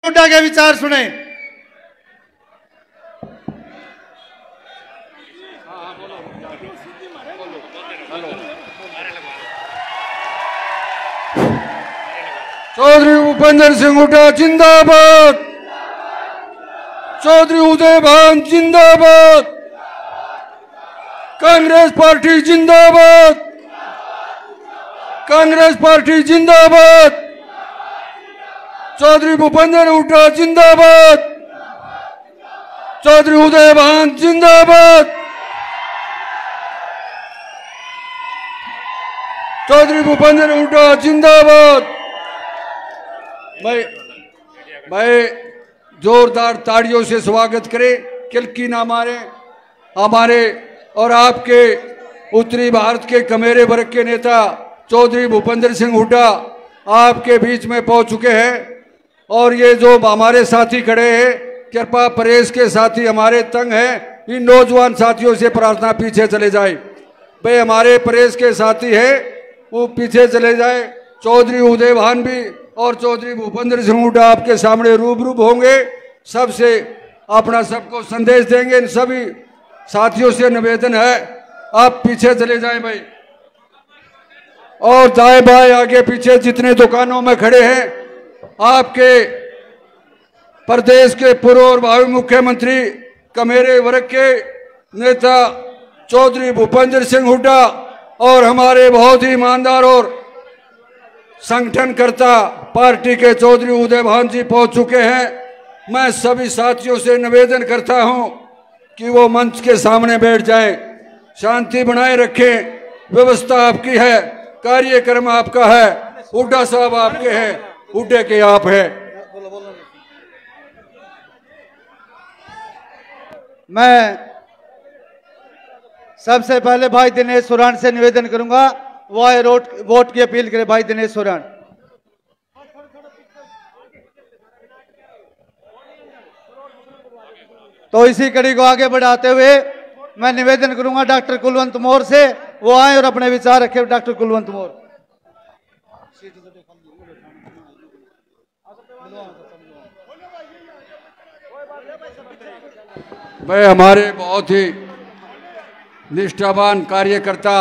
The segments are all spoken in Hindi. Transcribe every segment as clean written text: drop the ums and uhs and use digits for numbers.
हुड्डा के विचार सुने। चौधरी भूपेंद्र सिंह हुड्डा जिंदाबाद, चौधरी उदय भान जिंदाबाद, कांग्रेस पार्टी जिंदाबाद, कांग्रेस पार्टी जिंदाबाद, चौधरी भूपेंद्र हुड्डा जिंदाबाद, चौधरी उदय भान जिंदाबाद, चौधरी भूपेंद्र हुड्डा जिंदाबाद। भाई जोरदार ताड़ियों से स्वागत करें, किलकी ना मारे। हमारे और आपके उत्तरी भारत के कमेरे वर्ग के नेता चौधरी भूपेंद्र सिंह हुड्डा आपके बीच में पहुंच चुके हैं। और ये जो हमारे साथी खड़े हैं, कृपा प्रेस के साथी हमारे तंग हैं, इन नौजवान साथियों से प्रार्थना पीछे चले जाए। भाई हमारे प्रेस के साथी हैं वो पीछे चले जाए। चौधरी उदय भान भी और चौधरी भूपेंद्र सिंह हुड्डा आपके सामने रूबरू होंगे, सबसे अपना सबको संदेश देंगे। इन सभी साथियों से निवेदन है आप पीछे चले जाएं भाई, और दाएं बाएं आगे पीछे जितने दुकानों में खड़े हैं, आपके प्रदेश के पूर्व और भावी मुख्यमंत्री कमेरे वर्ग के नेता चौधरी भूपेंद्र सिंह हुड्डा और हमारे बहुत ही ईमानदार और संगठनकर्ता पार्टी के चौधरी उदय भान जी पहुंच चुके हैं। मैं सभी साथियों से निवेदन करता हूं कि वो मंच के सामने बैठ जाएं, शांति बनाए रखें। व्यवस्था आपकी है, कार्यक्रम आपका है, हुड्डा साहब आपके हैं, हुड्डे के आप हैं। मैं सबसे पहले भाई दिनेश सोरान से निवेदन करूंगा वो आए वोट की अपील करे। भाई दिनेश सोरान। तो इसी कड़ी को आगे बढ़ाते हुए मैं निवेदन करूंगा डॉक्टर कुलवंत मौर्य से वो आए और अपने विचार रखे। डॉक्टर कुलवंत मौर्य। भाई हमारे बहुत ही निष्ठावान कार्यकर्ता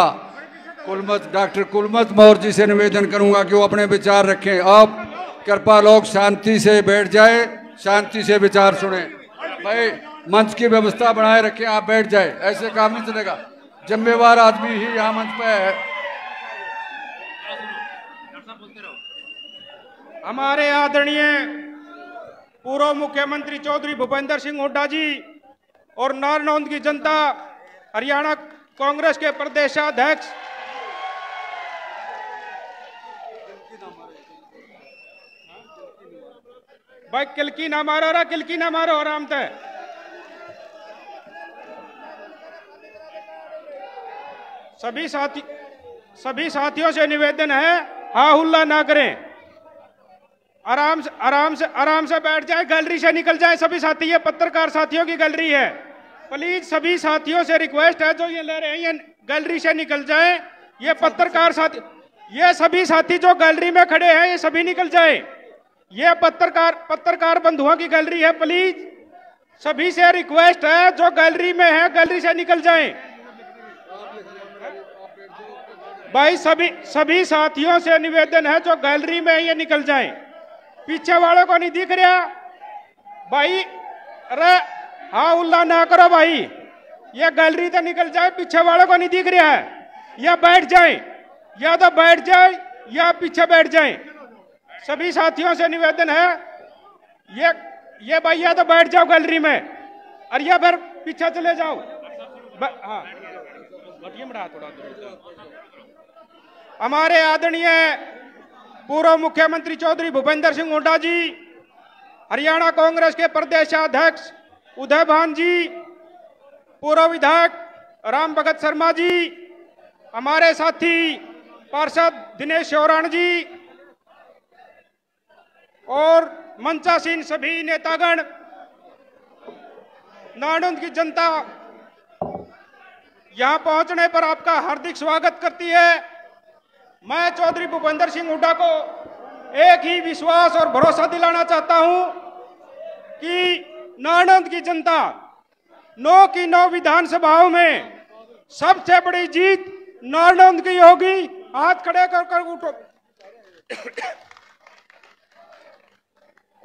डॉक्टर कुलवंत मौर्य जी से निवेदन करूंगा कि वो अपने विचार रखें। आप कृपा लोग शांति से बैठ जाए, शांति से विचार सुने। भाई मंच की व्यवस्था बनाए रखें, आप बैठ जाए, ऐसे काम नहीं चलेगा। जिम्मेवार आदमी ही यहाँ मंच पे है। हमारे आदरणीय पूर्व मुख्यमंत्री चौधरी भूपेंद्र सिंह हुड्डा जी और नारनौंद की जनता, हरियाणा कांग्रेस के प्रदेशाध्यक्ष भाई किलकी ना मारो रा, किलकी ना मारो आराम से। सभी साथियों से निवेदन है हा हुल्ला ना करें, आराम से बैठ जाए, गैलरी से निकल जाए सभी साथी। ये पत्रकार साथियों की गैलरी है, प्लीज सभी साथियों से रिक्वेस्ट है जो ये ले रहे हैं ये गैलरी से निकल जाए। ये पत्रकार साथी, ये सभी साथी जो गैलरी में खड़े हैं ये सभी निकल जाए। ये पत्रकार बंधुओं की गैलरी है, प्लीज सभी से रिक्वेस्ट है जो गैलरी में है गैलरी से निकल जाएं। भाई सभी साथियों से निवेदन है जो गैलरी में है ये निकल जाएं। पीछे वालों को नहीं दिख रहा भाई, अरे हाँ उल्ला ना करो भाई, ये गैलरी तो निकल जाए, पीछे वालों को नहीं दिख रहा है, या बैठ जाए, या तो बैठ जाए या पीछे बैठ जाए। सभी साथियों से निवेदन है ये भाई या तो बैठ जाओ गैलरी में और या फिर पीछे चले जाओ। हाँ थोड़ा। हमारे आदरणीय पूर्व मुख्यमंत्री चौधरी भूपेंद्र सिंह हुड्डा जी, हरियाणा कांग्रेस के प्रदेशाध्यक्ष उदय भान जी, पूर्व विधायक राम भगत शर्मा जी, हमारे साथी पार्षद दिनेश सोरान जी और मंचासीन सभी नेतागण, नारनौंद की जनता यहां पहुंचने पर आपका हार्दिक स्वागत करती है। मैं चौधरी भूपेंद्र सिंह हुड्डा को एक ही विश्वास और भरोसा दिलाना चाहता हूं कि नाणंद की जनता 9 की 9 विधानसभाओं में सबसे बड़ी जीत नाणंद की होगी। हाथ खड़े कर उठो।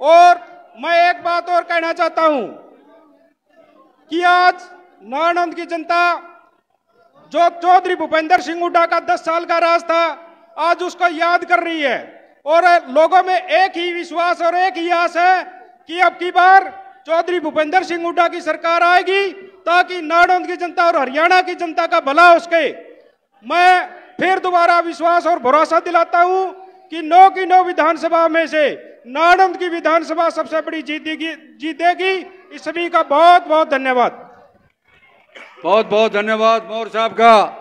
और मैं एक बात और कहना चाहता हूं कि आज नाणंद की जनता जो चौधरी भूपेंद्र सिंह हुड्डा का 10 साल का राज था, आज उसको याद कर रही है। और लोगों में एक ही विश्वास और एक ही आस है कि अब की बार चौधरी भूपेंद्र सिंह हुड्डा की सरकार आएगी ताकि नाणंद की जनता और हरियाणा की जनता का भला हो सके। मैं फिर दोबारा विश्वास और भरोसा दिलाता हूं कि 9 की 9 विधानसभा में से नाणंद की विधानसभा सबसे बड़ी जीतेगी। इस सभी का बहुत बहुत धन्यवाद। बहुत बहुत धन्यवाद मौर्य साहब का।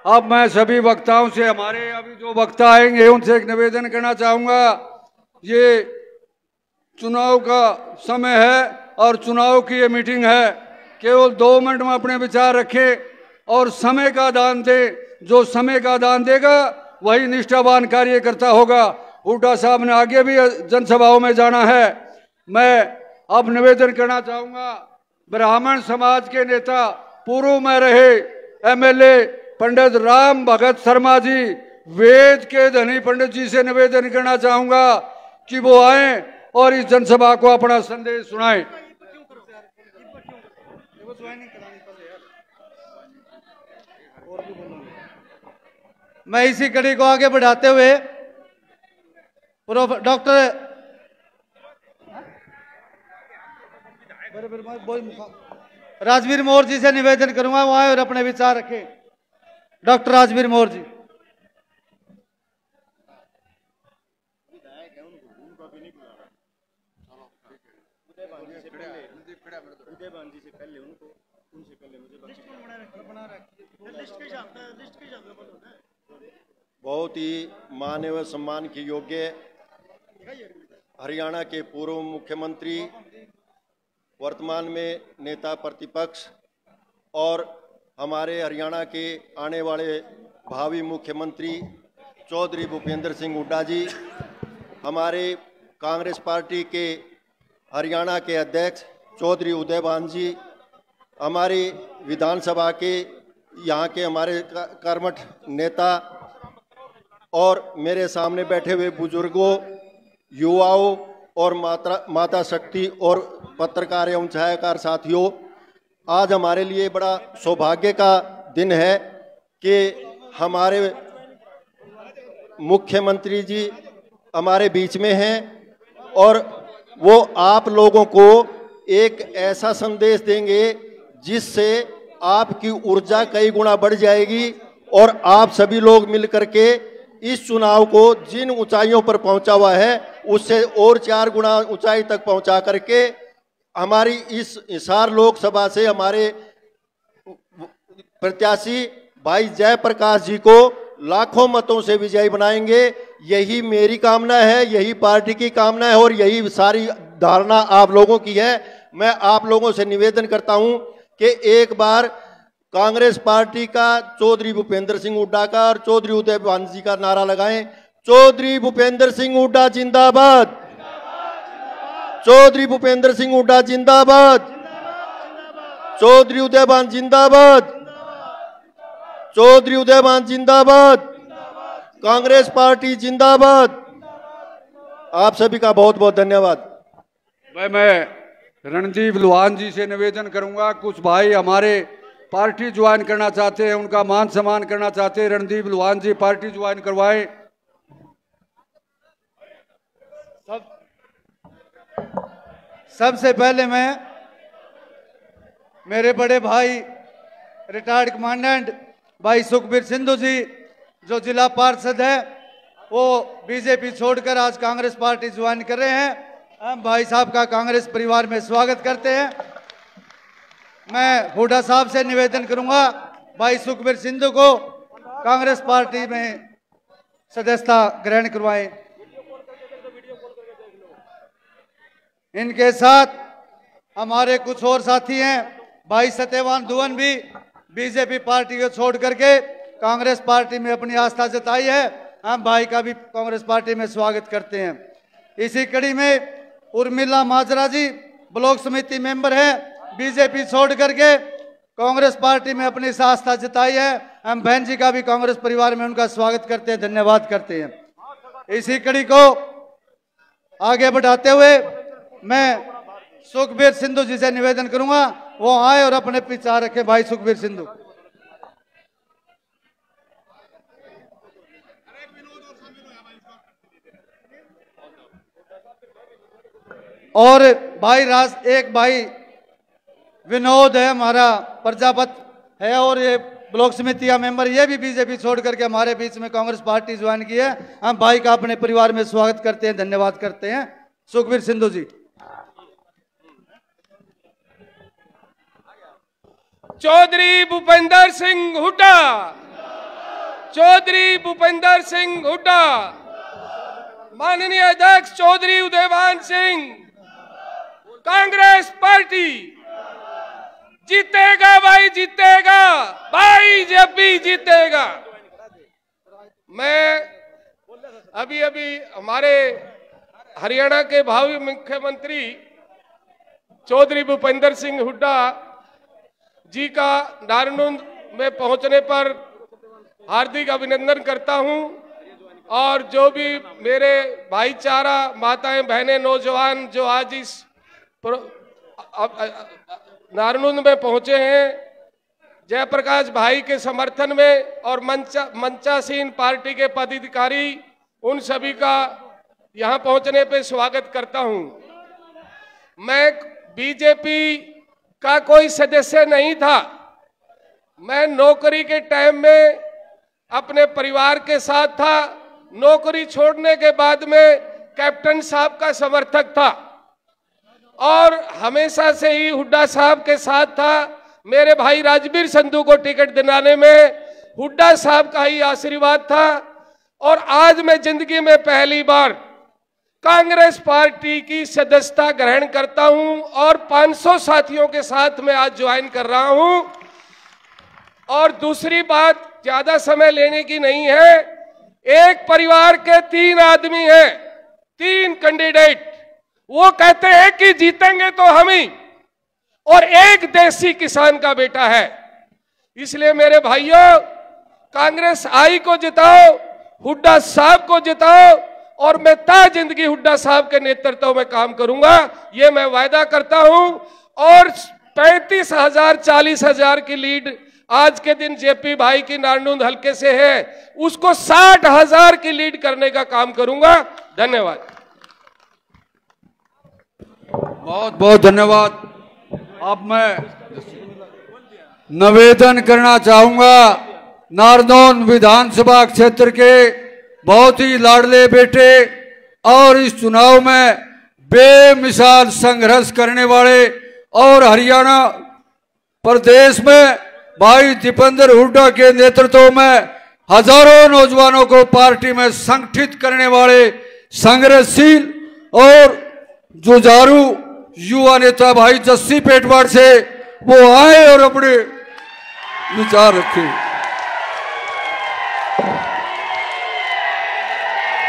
अब मैं सभी वक्ताओं से, हमारे अभी जो वक्ता आएंगे उनसे एक निवेदन करना चाहूंगा। ये चुनाव का समय है और चुनाव की ये मीटिंग है। केवल 2 मिनट में अपने विचार रखें और समय का दान दें। जो समय का दान देगा वही निष्ठावान कार्यकर्ता होगा। हुड्डा साहब ने आगे भी जनसभाओं में जाना है। मैं अब निवेदन करना चाहूंगा, ब्राह्मण समाज के नेता पूर्व में रहे एमएलए पंडित राम भगत शर्मा जी, वेद के धनी पंडित जी से निवेदन करना चाहूंगा कि वो आए और इस जनसभा को अपना संदेश सुनाएं। मैं इसी कड़ी को आगे बढ़ाते हुए डॉक्टर राजवीर मौर्य जी से निवेदन करूंगा वो आए और अपने विचार रखें। डॉक्टर राजवीर मौर्य जी। बहुत ही माननीय व सम्मान के योग्य हरियाणा के पूर्व मुख्यमंत्री, वर्तमान में नेता प्रतिपक्ष और हमारे हरियाणा के आने वाले भावी मुख्यमंत्री चौधरी भूपेंद्र सिंह हुड्डा जी, हमारे कांग्रेस पार्टी के हरियाणा के अध्यक्ष चौधरी उदयभान जी, हमारी विधानसभा के यहाँ के हमारे कर्मठ नेता और मेरे सामने बैठे हुए बुजुर्गों, युवाओं और माता शक्ति और पत्रकार एवं छायाकार साथियों, आज हमारे लिए बड़ा सौभाग्य का दिन है कि हमारे मुख्यमंत्री जी हमारे बीच में हैं और वो आप लोगों को एक ऐसा संदेश देंगे जिससे आपकी ऊर्जा कई गुना बढ़ जाएगी और आप सभी लोग मिलकर के इस चुनाव को जिन ऊंचाइयों पर पहुंचा हुआ है उससे और 4 गुना ऊंचाई तक पहुंचा करके हमारी इस हिसार लोकसभा से हमारे प्रत्याशी भाई जयप्रकाश जी को लाखों मतों से विजयी बनाएंगे। यही मेरी कामना है, यही पार्टी की कामना है और यही सारी धारणा आप लोगों की है। मैं आप लोगों से निवेदन करता हूं कि एक बार कांग्रेस पार्टी का चौधरी भूपेंद्र सिंह हुड्डा का और चौधरी उदयभान जी का नारा लगाएं। चौधरी भूपेंद्र सिंह हुड्डा जिंदाबाद, चौधरी भूपेंद्र सिंह हुड्डा जिंदाबाद, चौधरी उदयभान जिंदाबाद, चौधरी उदयभान जिंदाबाद, कांग्रेस पार्टी जिंदाबाद। आप सभी का बहुत बहुत धन्यवाद। मैं रणदीप लुहान जी से निवेदन करूंगा, कुछ भाई हमारे पार्टी ज्वाइन करना चाहते हैं, उनका मान सम्मान करना चाहते हैं। रणदीप लुहान जी पार्टी ज्वाइन करवाएं। सबसे पहले मैं मेरे बड़े भाई रिटायर्ड कमांडेंट भाई सुखबीर सिंधु जी जो जिला पार्षद है, वो बीजेपी छोड़कर आज कांग्रेस पार्टी ज्वाइन कर रहे हैं। हम भाई साहब का कांग्रेस परिवार में स्वागत करते हैं। मैं हुड्डा साहब से निवेदन करूंगा भाई सुखबीर सिंधु को कांग्रेस पार्टी में सदस्यता ग्रहण करवाएं। इनके साथ हमारे कुछ और साथी हैं। भाई सत्यवान दुवन भी बीजेपी पार्टी को छोड़ करके कांग्रेस पार्टी में अपनी आस्था जताई है। हम भाई का भी कांग्रेस पार्टी में स्वागत करते हैं। इसी कड़ी में उर्मिला माजरा जी ब्लॉक समिति मेंबर है, बीजेपी छोड़ करके कांग्रेस पार्टी में अपनी आस्था जताई है। हम बहन जी का भी कांग्रेस परिवार में उनका स्वागत करते हैं, धन्यवाद करते हैं। इसी कड़ी को आगे बढ़ाते हुए मैं सुखबीर सिंधु जी से निवेदन करूंगा वो आए और अपने विचार रखें। भाई सुखबीर सिंधु। और एक भाई विनोद है, हमारा प्रजापत है, और ये ब्लॉक समिति का मेंबर, ये भी बीजेपी छोड़ करके हमारे बीच में कांग्रेस पार्टी ज्वाइन की है। हम भाई का अपने परिवार में स्वागत करते हैं, धन्यवाद करते हैं। सुखबीर सिंधु जी। चौधरी भूपेंद्र सिंह हुड्डा, चौधरी भूपेंद्र सिंह हुड्डा, माननीय अध्यक्ष चौधरी उदयभान सिंह, कांग्रेस पार्टी जीतेगा भाई, जीतेगा भाई, जब भी जीतेगा। मैं अभी हमारे हरियाणा के भावी मुख्यमंत्री चौधरी भूपेंद्र सिंह हुड्डा जी का नारनौंद में पहुंचने पर हार्दिक अभिनंदन करता हूं, और जो भी मेरे भाईचारा, माताएं, बहनें, नौजवान जो आज इस नारनौंद में पहुंचे हैं जयप्रकाश भाई के समर्थन में, और मंचासीन पार्टी के पदाधिकारी, उन सभी का यहां पहुंचने पे स्वागत करता हूं। मैं बीजेपी का कोई सदस्य नहीं था। मैं नौकरी के टाइम में अपने परिवार के साथ था, नौकरी छोड़ने के बाद में कैप्टन साहब का समर्थक था और हमेशा से ही हुड्डा साहब के साथ था। मेरे भाई राजवीर संधू को टिकट दिलाने में हुड्डा साहब का ही आशीर्वाद था, और आज मैं जिंदगी में पहली बार कांग्रेस पार्टी की सदस्यता ग्रहण करता हूं, और 500 साथियों के साथ मैं आज ज्वाइन कर रहा हूं। और दूसरी बात, ज्यादा समय लेने की नहीं है, एक परिवार के 3 आदमी हैं, 3 कैंडिडेट, वो कहते हैं कि जीतेंगे तो हम ही, और एक देसी किसान का बेटा है। इसलिए मेरे भाइयों, कांग्रेस आई को जिताओ, हुड्डा साहब को जिताओ, और मैं ता जिंदगी हुड्डा साहब के नेतृत्व में काम करूंगा, ये मैं वायदा करता हूं। और 35,000 40,000 की लीड आज के दिन जेपी भाई की नारनौंद हल्के से है, उसको 60,000 की लीड करने का काम करूंगा। धन्यवाद। बहुत बहुत धन्यवाद। अब मैं निवेदन करना चाहूंगा, नारनौंद विधानसभा क्षेत्र के बहुत ही लाडले बेटे और इस चुनाव में बेमिसाल संघर्ष करने वाले, और हरियाणा प्रदेश में भाई दीपेंद्र हुड्डा के नेतृत्व में हजारों नौजवानों को पार्टी में संगठित करने वाले संघर्षशील और जुझारू युवा नेता भाई जस्सी पेटवाड़ से वो आए और अपने विचार रखे।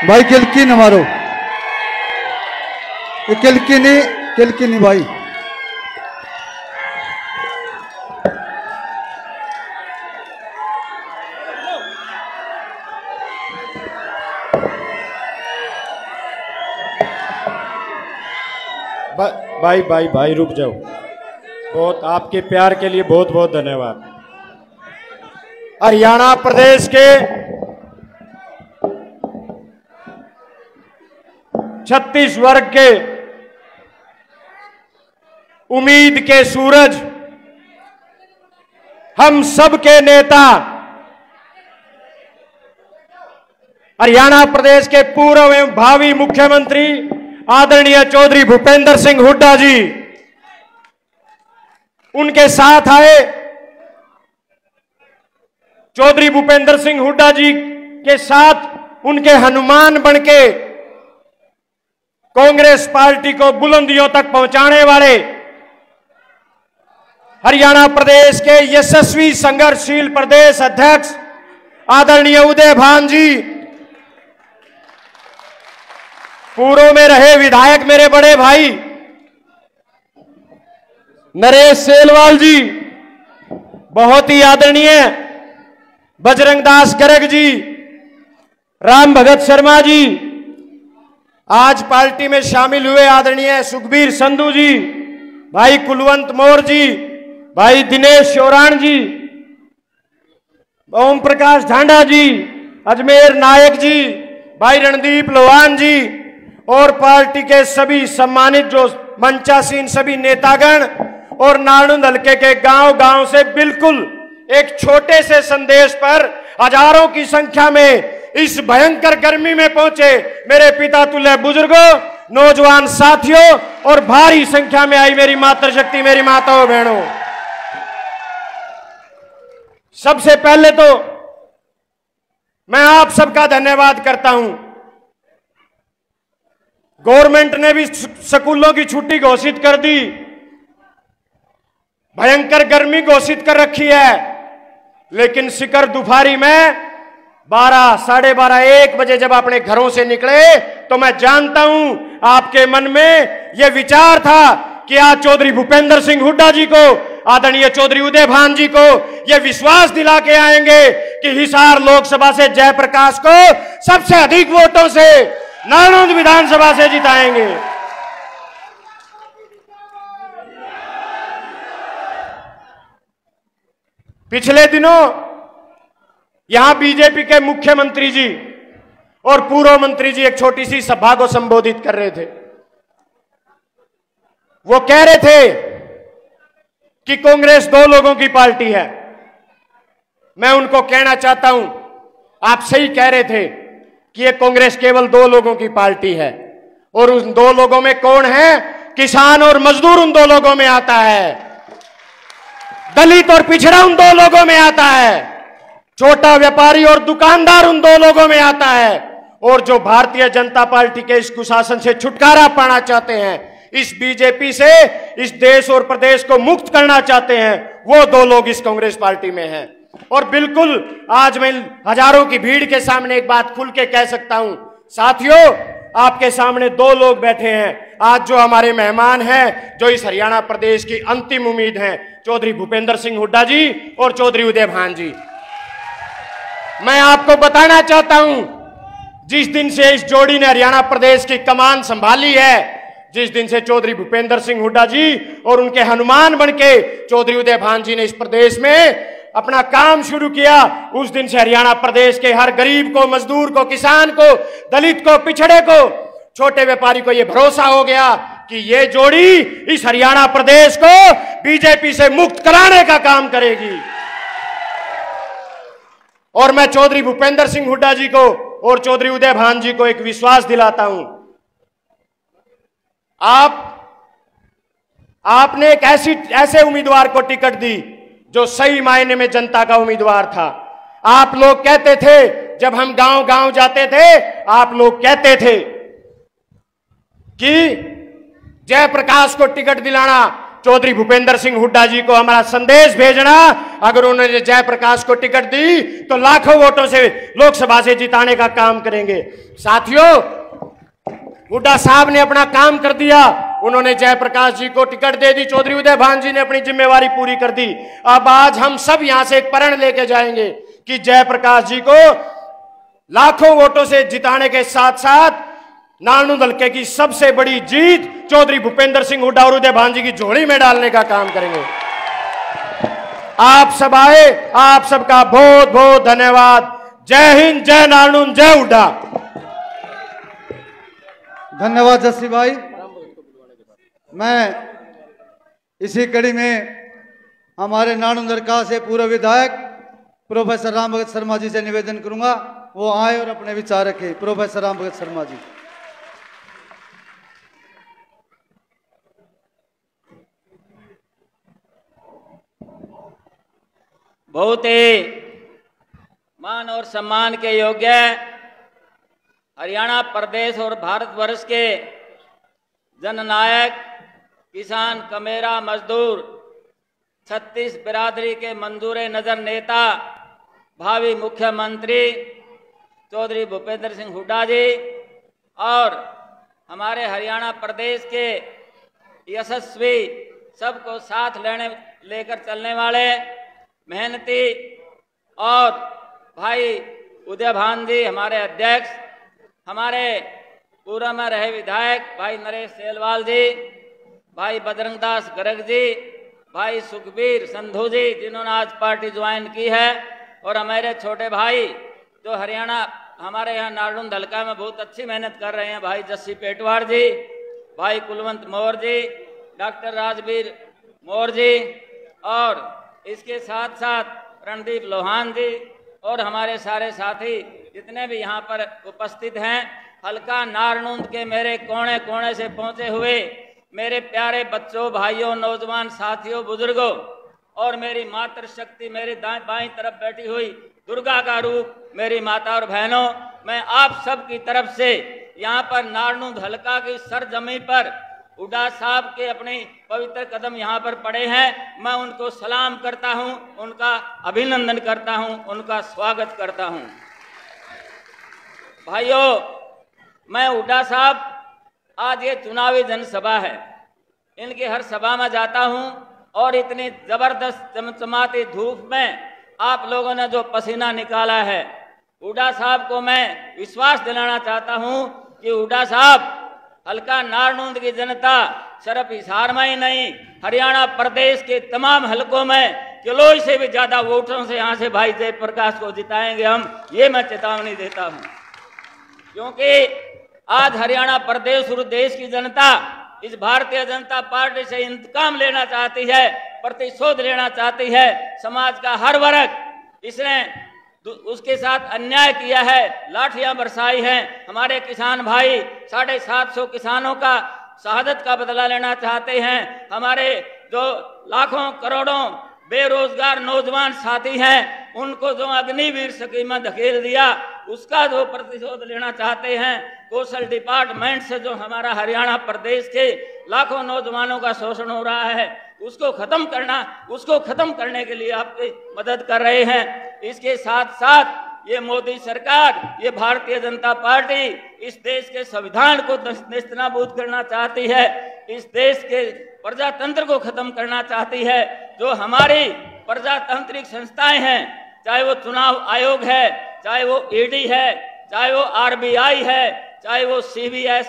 भाई किलकी न मारो, ये किलकी नहीं भाई। भाई रुक जाओ। बहुत आपके प्यार के लिए बहुत बहुत धन्यवाद। हरियाणा प्रदेश के 36 वर्ग के उम्मीद के सूरज, हम सब के नेता, हरियाणा प्रदेश के पूर्व एवं भावी मुख्यमंत्री आदरणीय चौधरी भूपेंद्र सिंह हुड्डा जी, उनके साथ आए। चौधरी भूपेंद्र सिंह हुड्डा जी के साथ उनके हनुमान बनके कांग्रेस पार्टी को बुलंदियों तक पहुंचाने वाले हरियाणा प्रदेश के यशस्वी संघर्षशील प्रदेश अध्यक्ष आदरणीय उदयभान जी, पूर्व में रहे विधायक मेरे बड़े भाई नरेश सेलवाल जी, बहुत ही आदरणीय बजरंग दास गर्ग जी, राम भगत शर्मा जी, आज पार्टी में शामिल हुए आदरणीय सुखबीर संधू जी, भाई कुलवंत मौर्य जी, भाई दिनेश शोराण जी, ओम प्रकाश ढांडा जी, अजमेर नायक जी, भाई रणदीप लोहान जी और पार्टी के सभी सम्मानित जो मंचासीन सभी नेतागण और नालंदा हल्के के गांव-गांव से बिल्कुल एक छोटे से संदेश पर हजारों की संख्या में इस भयंकर गर्मी में पहुंचे मेरे पिता तुल्य बुजुर्गों, नौजवान साथियों और भारी संख्या में आई मेरी मातृशक्ति, मेरी माताओं बहनों, सबसे पहले तो मैं आप सबका धन्यवाद करता हूं। गवर्नमेंट ने भी स्कूलों की छुट्टी घोषित कर दी, भयंकर गर्मी घोषित कर रखी है, लेकिन शिखर दोपहरी में 12, साढ़े 12, 1 बजे जब अपने घरों से निकले तो मैं जानता हूं आपके मन में यह विचार था कि आज चौधरी भूपेंद्र सिंह हुड्डा जी को, आदरणीय चौधरी उदय भान जी को यह विश्वास दिला के आएंगे कि हिसार लोकसभा से जयप्रकाश को सबसे अधिक वोटों से नालंदा विधानसभा से जिताएंगे। पिछले दिनों यहां बीजेपी के मुख्यमंत्री जी और पूर्व मंत्री जी एक छोटी सी सभा को संबोधित कर रहे थे। वो कह रहे थे कि कांग्रेस 2 लोगों की पार्टी है। मैं उनको कहना चाहता हूं, आप सही कह रहे थे कि ये कांग्रेस केवल 2 लोगों की पार्टी है, और उन 2 लोगों में कौन है? किसान और मजदूर उन 2 लोगों में आता है, दलित और पिछड़ा उन 2 लोगों में आता है, छोटा व्यापारी और दुकानदार उन 2 लोगों में आता है, और जो भारतीय जनता पार्टी के इस कुशासन से छुटकारा पाना चाहते हैं, इस बीजेपी से इस देश और प्रदेश को मुक्त करना चाहते हैं, वो 2 लोग इस कांग्रेस पार्टी में हैं। और बिल्कुल आज मैं हजारों की भीड़ के सामने एक बात खुल के कह सकता हूं, साथियों, आपके सामने 2 लोग बैठे हैं आज जो हमारे मेहमान हैं, जो इस हरियाणा प्रदेश की अंतिम उम्मीद हैं, चौधरी भूपेंद्र सिंह हुड्डा जी और चौधरी उदय भान जी। मैं आपको बताना चाहता हूं, जिस दिन से इस जोड़ी ने हरियाणा प्रदेश की कमान संभाली है, जिस दिन से चौधरी भूपेंद्र सिंह हुड्डा जी और उनके हनुमान बनके चौधरी उदय भान जी ने इस प्रदेश में अपना काम शुरू किया, उस दिन से हरियाणा प्रदेश के हर गरीब को, मजदूर को, किसान को, दलित को, पिछड़े को, छोटे व्यापारी को यह भरोसा हो गया कि ये जोड़ी इस हरियाणा प्रदेश को बीजेपी से मुक्त कराने का काम करेगी। और मैं चौधरी भूपेंद्र सिंह हुड्डा जी को और चौधरी उदय भान जी को एक विश्वास दिलाता हूं, आपने एक ऐसे उम्मीदवार को टिकट दी जो सही मायने में जनता का उम्मीदवार था। आप लोग कहते थे, जब हम गांव-गांव जाते थे, आप लोग कहते थे कि जयप्रकाश को टिकट दिलाना, चौधरी भूपेंद्र सिंह हुड्डा जी को हमारा संदेश भेजना, अगर उन्होंने जयप्रकाश को टिकट दी तो लाखों वोटों से लोकसभा से जिताने का काम करेंगे। साथियों, हुड्डा साहब ने अपना काम कर दिया, उन्होंने जयप्रकाश जी को टिकट दे दी, चौधरी उदय भान जी ने अपनी जिम्मेवारी पूरी कर दी। अब आज हम सब यहां से एक प्रण लेके जाएंगे कि जयप्रकाश जी को लाखों वोटों से जिताने के साथ साथ नालंदा हल्के की सबसे बड़ी जीत चौधरी भूपेंद्र सिंह हुड्डा और उदय भान जी की झोली में डालने का काम करेंगे। आप सब आए, आप सबका बहुत बहुत धन्यवाद। जय हिंद, जय नालंदा, जय हुड्डा। धन्यवाद जस्सी भाई। मैं इसी कड़ी में हमारे नालंदा हल्का से पूर्व विधायक प्रोफेसर राम भगत शर्मा जी से निवेदन करूंगा, वो आए और अपने विचार रखें। प्रोफेसर राम भगत शर्मा जी। बहुत ही मान और सम्मान के योग्य हरियाणा प्रदेश और भारतवर्ष के जननायक, किसान, कमेरा, मजदूर, 36 बिरादरी के मंजूर नजर नेता, भावी मुख्यमंत्री चौधरी भूपेंद्र सिंह हुड्डा जी और हमारे हरियाणा प्रदेश के यशस्वी सबको साथ लेकर चलने वाले मेहनती और भाई उदय भान जी हमारे अध्यक्ष, हमारे पूर्व में रहे विधायक भाई नरेश सेलवाल जी, भाई बजरंग दास गर्ग जी, भाई सुखबीर संधू जी जिन्होंने आज पार्टी ज्वाइन की है, और हमारे छोटे भाई जो हरियाणा हमारे यहाँ नारनौंद हल्का में बहुत अच्छी मेहनत कर रहे हैं, भाई जस्सी पेटवाड़ जी, भाई कुलवंत मौर्य जी, डॉक्टर राजवीर मौर्य जी, और इसके साथ साथ रणदीप लोहान जी और हमारे सारे साथी जितने भी यहाँ पर उपस्थित हैं, हल्का नारनौंद के मेरे कोने कोने से पहुंचे हुए मेरे प्यारे बच्चों, भाइयों, नौजवान साथियों, बुजुर्गों और मेरी मातृशक्ति मेरी बाईं तरफ बैठी हुई दुर्गा का रूप मेरी माता और बहनों, मैं आप सब की तरफ से यहाँ पर नारनौंद हल्का की सरजमी पर हुड्डा साहब के अपने पवित्र कदम यहाँ पर पड़े हैं, मैं उनको सलाम करता हूँ, उनका अभिनंदन करता हूँ, उनका स्वागत करता हूँ। भाइयों, मैं हुड्डा साहब आज ये चुनावी जनसभा है, इनकी हर सभा में जाता हूँ और इतनी जबरदस्त चमचमाती धूप में आप लोगों ने जो पसीना निकाला है, हुड्डा साहब को मैं विश्वास दिलाना चाहता हूँ कि हुड्डा साहब हल्का नारनौंद की जनता सिर्फ हिसार में ही नहीं, हरियाणा प्रदेश के तमाम हलकों में किलोई से भी ज्यादा वोटों से यहाँ से भाई जयप्रकाश को जिताएंगे हम, ये मैं चेतावनी देता हूँ। क्योंकि आज हरियाणा प्रदेश और देश की जनता इस भारतीय जनता पार्टी से इंतकाम लेना चाहती है, प्रतिशोध लेना चाहती है। समाज का हर वर्ग इसने उसके साथ अन्याय किया है, लाठियां बरसाई हैं। हमारे किसान भाई 750 किसानों का शहादत का बदला लेना चाहते हैं। हमारे जो लाखों करोड़ों बेरोजगार नौजवान साथी हैं, उनको जो अग्निवीर स्कीम में धकेल दिया, उसका जो प्रतिशोध लेना चाहते हैं। कौशल डिपार्टमेंट से जो हमारा हरियाणा प्रदेश के लाखों नौजवानों का शोषण हो रहा है, उसको खत्म करने के लिए आपकी मदद कर रहे हैं। इसके साथ साथ ये मोदी सरकार, ये भारतीय जनता पार्टी इस देश के संविधान को नेस्तनाबूद करना चाहती है, इस देश के प्रजातंत्र को खत्म करना चाहती है। जो हमारी प्रजातांत्रिक संस्थाएं हैं, चाहे वो चुनाव आयोग है, चाहे वो ईडी है, चाहे वो आरबीआई है, चाहे वो सीबीएस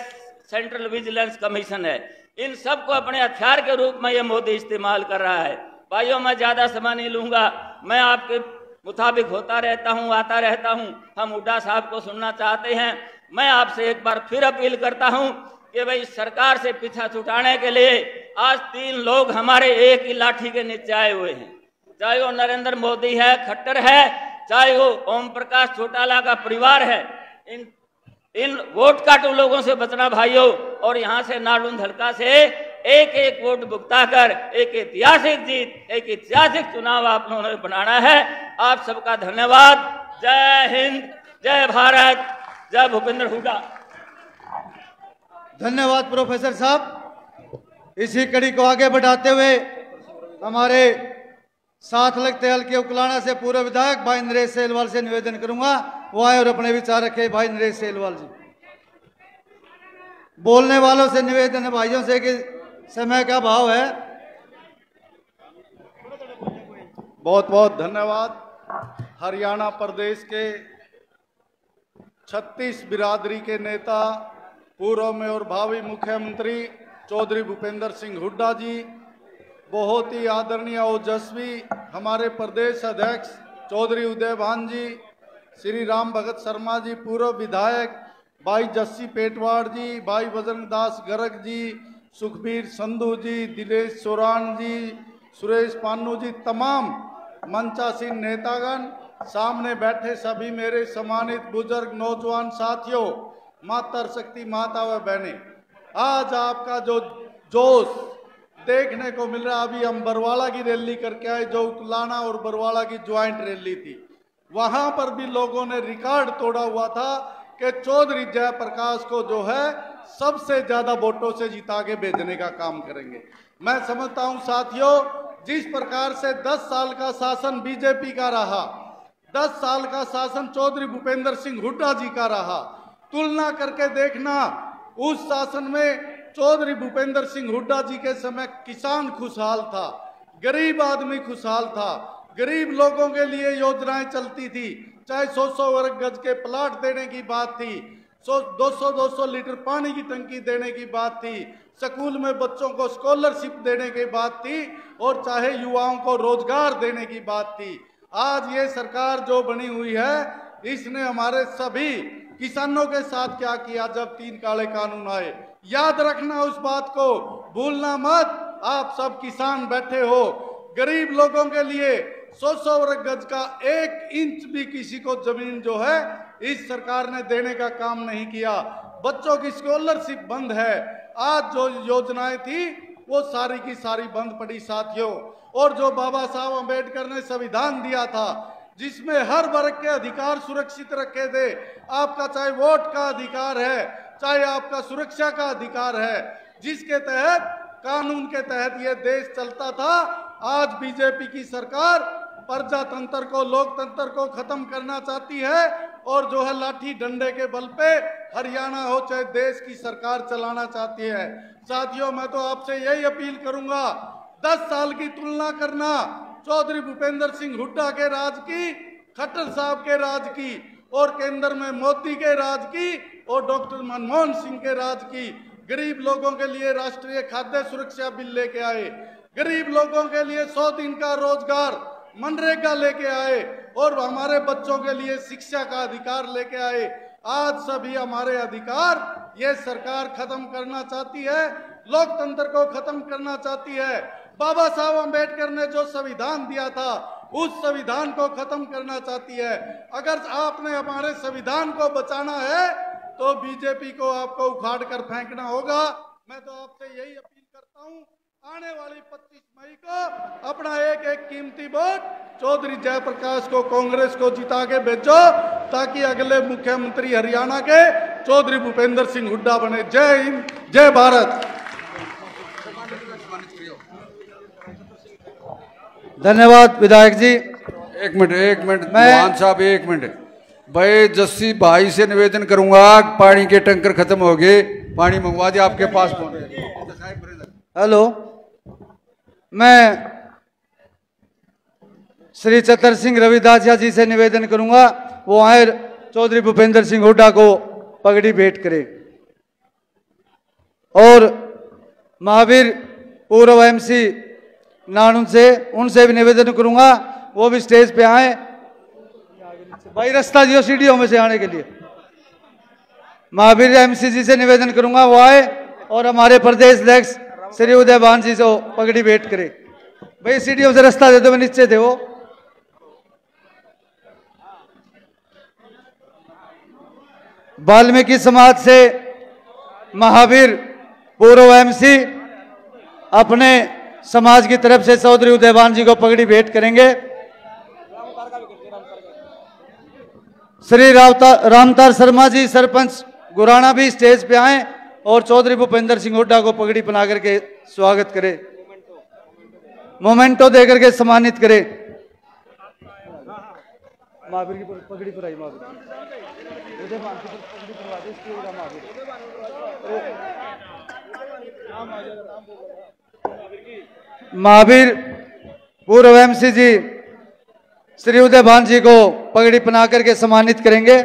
सेंट्रल विजिलेंस कमीशन है, इन सब को अपने हथियार के रूप में ये मोदी इस्तेमाल कर रहा है। भाइयों, मैं ज्यादा समय नहीं लूंगा, मैं आपके मुताबिक होता रहता हूं, आता रहता हूं। हम हुड्डा साहब को सुनना चाहते हैं। मैं आपसे एक बार फिर अपील करता हूं कि भाई सरकार से पीछा छुटाने के लिए आज 3 लोग हमारे एक ही लाठी के नीचे आए हुए हैं, चाहे वो नरेंद्र मोदी है, खट्टर है, चाहे वो ओम प्रकाश चौटाला का परिवार है। इन वोट काटू लोगों से बचना भाइयों, और यहाँ से नारनौंद हल्का से एक एक वोट भुगता कर एक ऐतिहासिक जीत, एक ऐतिहासिक चुनाव आप लोगों ने बनाना है। आप सबका धन्यवाद। जय हिंद, जय भारत, जय भूपेंद्र हुड्डा। धन्यवाद प्रोफेसर साहब। इसी कड़ी को आगे बढ़ाते हुए हमारे साथ लगते हल्के उकलाना से पूर्व विधायक भाई नरेश सेलवाल से निवेदन करूंगा, वो आए और अपने विचार रखे। भाई नरेश सेलवाल जी। बोलने वालों से निवेदन है भाइयों से कि समय का भाव है। बहुत बहुत धन्यवाद। हरियाणा प्रदेश के 36 बिरादरी के नेता, पूर्व में और भावी मुख्यमंत्री चौधरी भूपेंद्र सिंह हुड्डा जी, बहुत ही आदरणीय ओजस्वी हमारे प्रदेश अध्यक्ष चौधरी उदय भान जी, श्री राम भगत शर्मा जी पूर्व विधायक, भाई जस्सी पेटवाड़ जी, भाई बजरंग दास गर्ग जी, सुखबीर संधू जी, दिनेश सोरान जी, सुरेश पान्नू जी, तमाम मंचासीन नेतागण, सामने बैठे सभी मेरे सम्मानित बुजुर्ग नौजवान साथियों, मातृ शक्ति माता व बहनें, आज आपका जो जोश देखने को मिल रहा। अभी हम बरवाला की रैली करके आए, जो उकलाना और बरवाला की ज्वाइंट रैली थी, वहां पर भी लोगों ने रिकॉर्ड तोड़ा हुआ था कि चौधरी जयप्रकाश को जो है सबसे ज्यादा वोटों से जिता के भेजने का काम करेंगे। मैं समझता हूं साथियों, जिस प्रकार से 10 साल का शासन बीजेपी का रहा, 10 साल का शासन चौधरी भूपेंद्र सिंह हुड्डा जी का रहा, तुलना करके देखना उस शासन में चौधरी भूपेंद्र सिंह हुड्डा जी के समय किसान खुशहाल था, गरीब आदमी खुशहाल था, गरीब लोगों के लिए योजनाएं चलती थी, चाहे 100-100 वर्ग गज के प्लाट देने की बात थी, 200-200 लीटर पानी की टंकी देने की बात थी, स्कूल में बच्चों को स्कॉलरशिप देने की बात थी, और चाहे युवाओं को रोजगार देने की बात थी। आज ये सरकार जो बनी हुई है, इसने हमारे सभी किसानों के साथ क्या किया जब 3 काले कानून आए। याद रखना उस बात को, भूलना मत। आप सब किसान बैठे हो, गरीब लोगों के लिए 100-100 वर्ग गज का 1 इंच भी किसी को जमीन जो है इस सरकार ने देने का काम नहीं किया। बच्चों की स्कॉलरशिप बंद है। आज जो योजनाएं थी वो सारी की सारी बंद पड़ी साथियों। और जो बाबा साहब अम्बेडकर ने संविधान दिया था, जिसमें हर वर्ग के अधिकार सुरक्षित रखे थे, आपका चाहे वोट का अधिकार है, चाहे आपका सुरक्षा का अधिकार है, जिसके तहत कानून के तहत ये देश चलता था। आज बीजेपी की सरकार प्रजातंत्र को, लोकतंत्र को खत्म करना चाहती है, और जो है लाठी डंडे के बल पे हरियाणा हो चाहे देश की सरकार चलाना चाहती है। साथियों, मैं तो आपसे यही अपील करूंगा, 10 साल की तुलना करना चौधरी भूपेंद्र सिंह हुड्डा के राज की, खट्टर साहब के राज की, और केंद्र में मोदी के राज की, और डॉक्टर मनमोहन सिंह के राज की। गरीब लोगों के लिए राष्ट्रीय खाद्य सुरक्षा बिल लेके आए, गरीब लोगों के लिए 100 दिन का रोजगार मनरेगा लेके आए, और हमारे बच्चों के लिए शिक्षा का अधिकार लेके आए। आज सभी हमारे अधिकार ये सरकार खत्म करना चाहती है, लोकतंत्र को खत्म करना चाहती है। बाबा साहब अम्बेडकर ने जो संविधान दिया था, उस संविधान को खत्म करना चाहती है। अगर आपने हमारे संविधान को बचाना है तो बीजेपी को आपको उखाड़ कर फेंकना होगा। मैं तो आपसे यही अपील करता हूं, आने वाली 25 मई को अपना एक कीमती वोट चौधरी जयप्रकाश को, कांग्रेस को जिता के भेजो, ताकि अगले मुख्यमंत्री हरियाणा के चौधरी भूपेंद्र सिंह हुड्डा बने। जय हिंद, जय भारत। धन्यवाद विधायक जी। एक मिनट मान साहब, 1 मिनट। भाई जस्सी भाई से निवेदन करूंगा, पानी के टंकर खत्म हो गए, पानी मंगवा दिया आपके पास। हेलो, मैं श्री चतर सिंह रविदासिया जी से निवेदन करूंगा, वो आए चौधरी भूपेंद्र सिंह हुड्डा को पगड़ी भेंट करें। और महावीर पूर्व एमसी नानू से, उनसे भी निवेदन करूंगा, वो भी स्टेज पे आए। भाई रास्ता दियो सीढ़ियों में से आने के लिए। महावीर एमसी जी से निवेदन करूंगा, वो आए और हमारे प्रदेश अध्यक्ष श्री उदयभान जी को पगड़ी भेंट करे। भाई सीढ़ियों से रास्ता दे दो, नीचे थे वो। वाल्मीकि समाज से महावीर पूर्व एमसी अपने समाज की तरफ से चौधरी उदयभान जी को पगड़ी भेंट करेंगे। श्री रामतार शर्मा जी सरपंच गुराना भी स्टेज पे आए और चौधरी भूपेंद्र सिंह हुड्डा को पगड़ी पहना करके स्वागत करें, मोमेंटो देकर के सम्मानित करें। महावीर की पगड़ी पर आई, महावीर पूर्व एमसी जी श्री उदयभान जी को पगड़ी पहना करके सम्मानित करेंगे।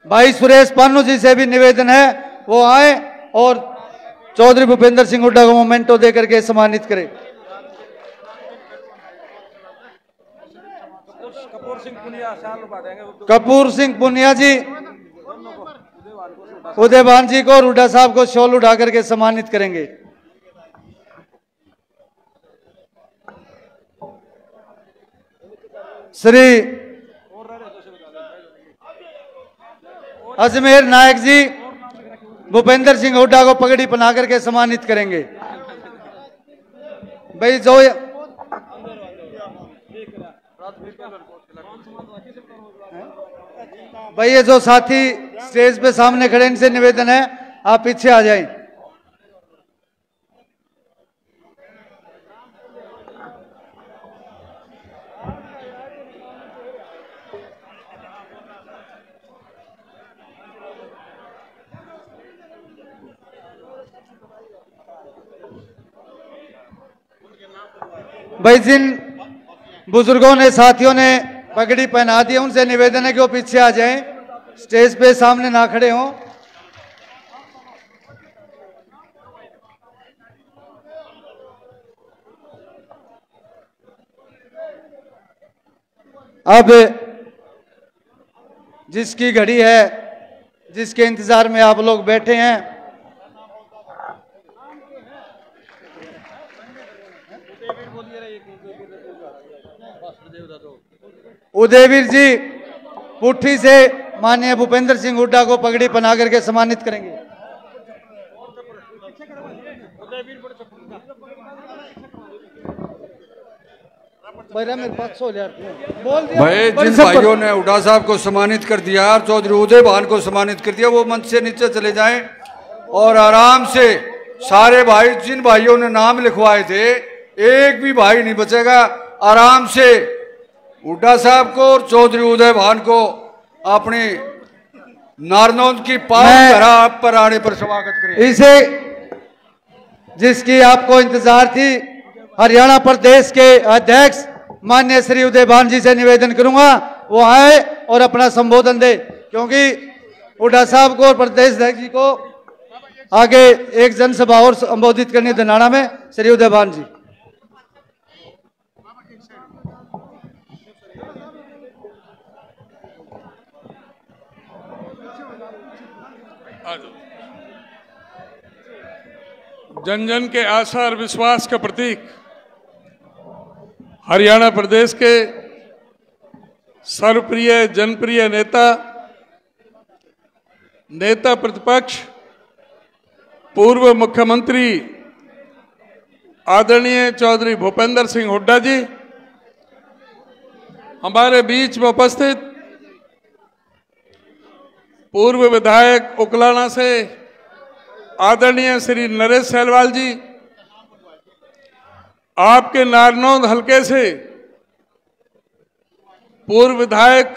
भाई सुरेश पानू जी से भी निवेदन है, वो आए और चौधरी भूपेंद्र सिंह हुड्डा को मोमेंटो देकर के सम्मानित करें। कपूर सिंह पुनिया जी उदयभान जी को और हुड्डा साहब को शॉल उठा करके सम्मानित करेंगे। श्री अजमेर नायक जी भूपेंद्र सिंह हुड्डा को पगड़ी पहना करके सम्मानित करेंगे। भाई जो ये जो साथी स्टेज पे सामने खड़े, इनसे निवेदन है आप पीछे आ जाएं। भाई जिन बुजुर्गों ने, साथियों ने पगड़ी पहना दी, उनसे निवेदन है कि वो पीछे आ जाएं, स्टेज पे सामने ना खड़े हों। अब जिसकी घड़ी है, जिसके इंतजार में आप लोग बैठे हैं, उदयवीर जी पुट्ठी से माननीय भूपेंद्र सिंह हुड्डा को पगड़ी पहना करके सम्मानित करेंगे। भाई जिन भाइयों ने हुड्डा साहब को सम्मानित कर दिया और चौधरी उदय भान को सम्मानित कर दिया, वो मंच से नीचे चले जाएं और आराम से सारे भाई, जिन भाइयों ने नाम लिखवाए थे, एक भी भाई नहीं बचेगा। आराम से हुड्डा साहब को और चौधरी उदय भान को अपनी नारनौंद की पावन धरा पर आने पर स्वागत करें। इसे जिसकी आपको इंतजार थी, हरियाणा प्रदेश के अध्यक्ष माननीय श्री उदय भान जी से निवेदन करूंगा वो आए और अपना संबोधन दे, क्योंकि हुड्डा साहब को और प्रदेश अध्यक्ष जी को आगे एक जनसभा और संबोधित करनी है धनाड़ा में। श्री उदय भान जी। जन जन के आशा और विश्वास का प्रतीक हरियाणा प्रदेश के सर्वप्रिय जनप्रिय नेता प्रतिपक्ष पूर्व मुख्यमंत्री आदरणीय चौधरी भूपेंद्र सिंह हुड्डा जी, हमारे बीच में उपस्थित पूर्व विधायक उकलाना से आदरणीय श्री नरेश सहलवाल जी, आपके नारनौंद हलके से पूर्व विधायक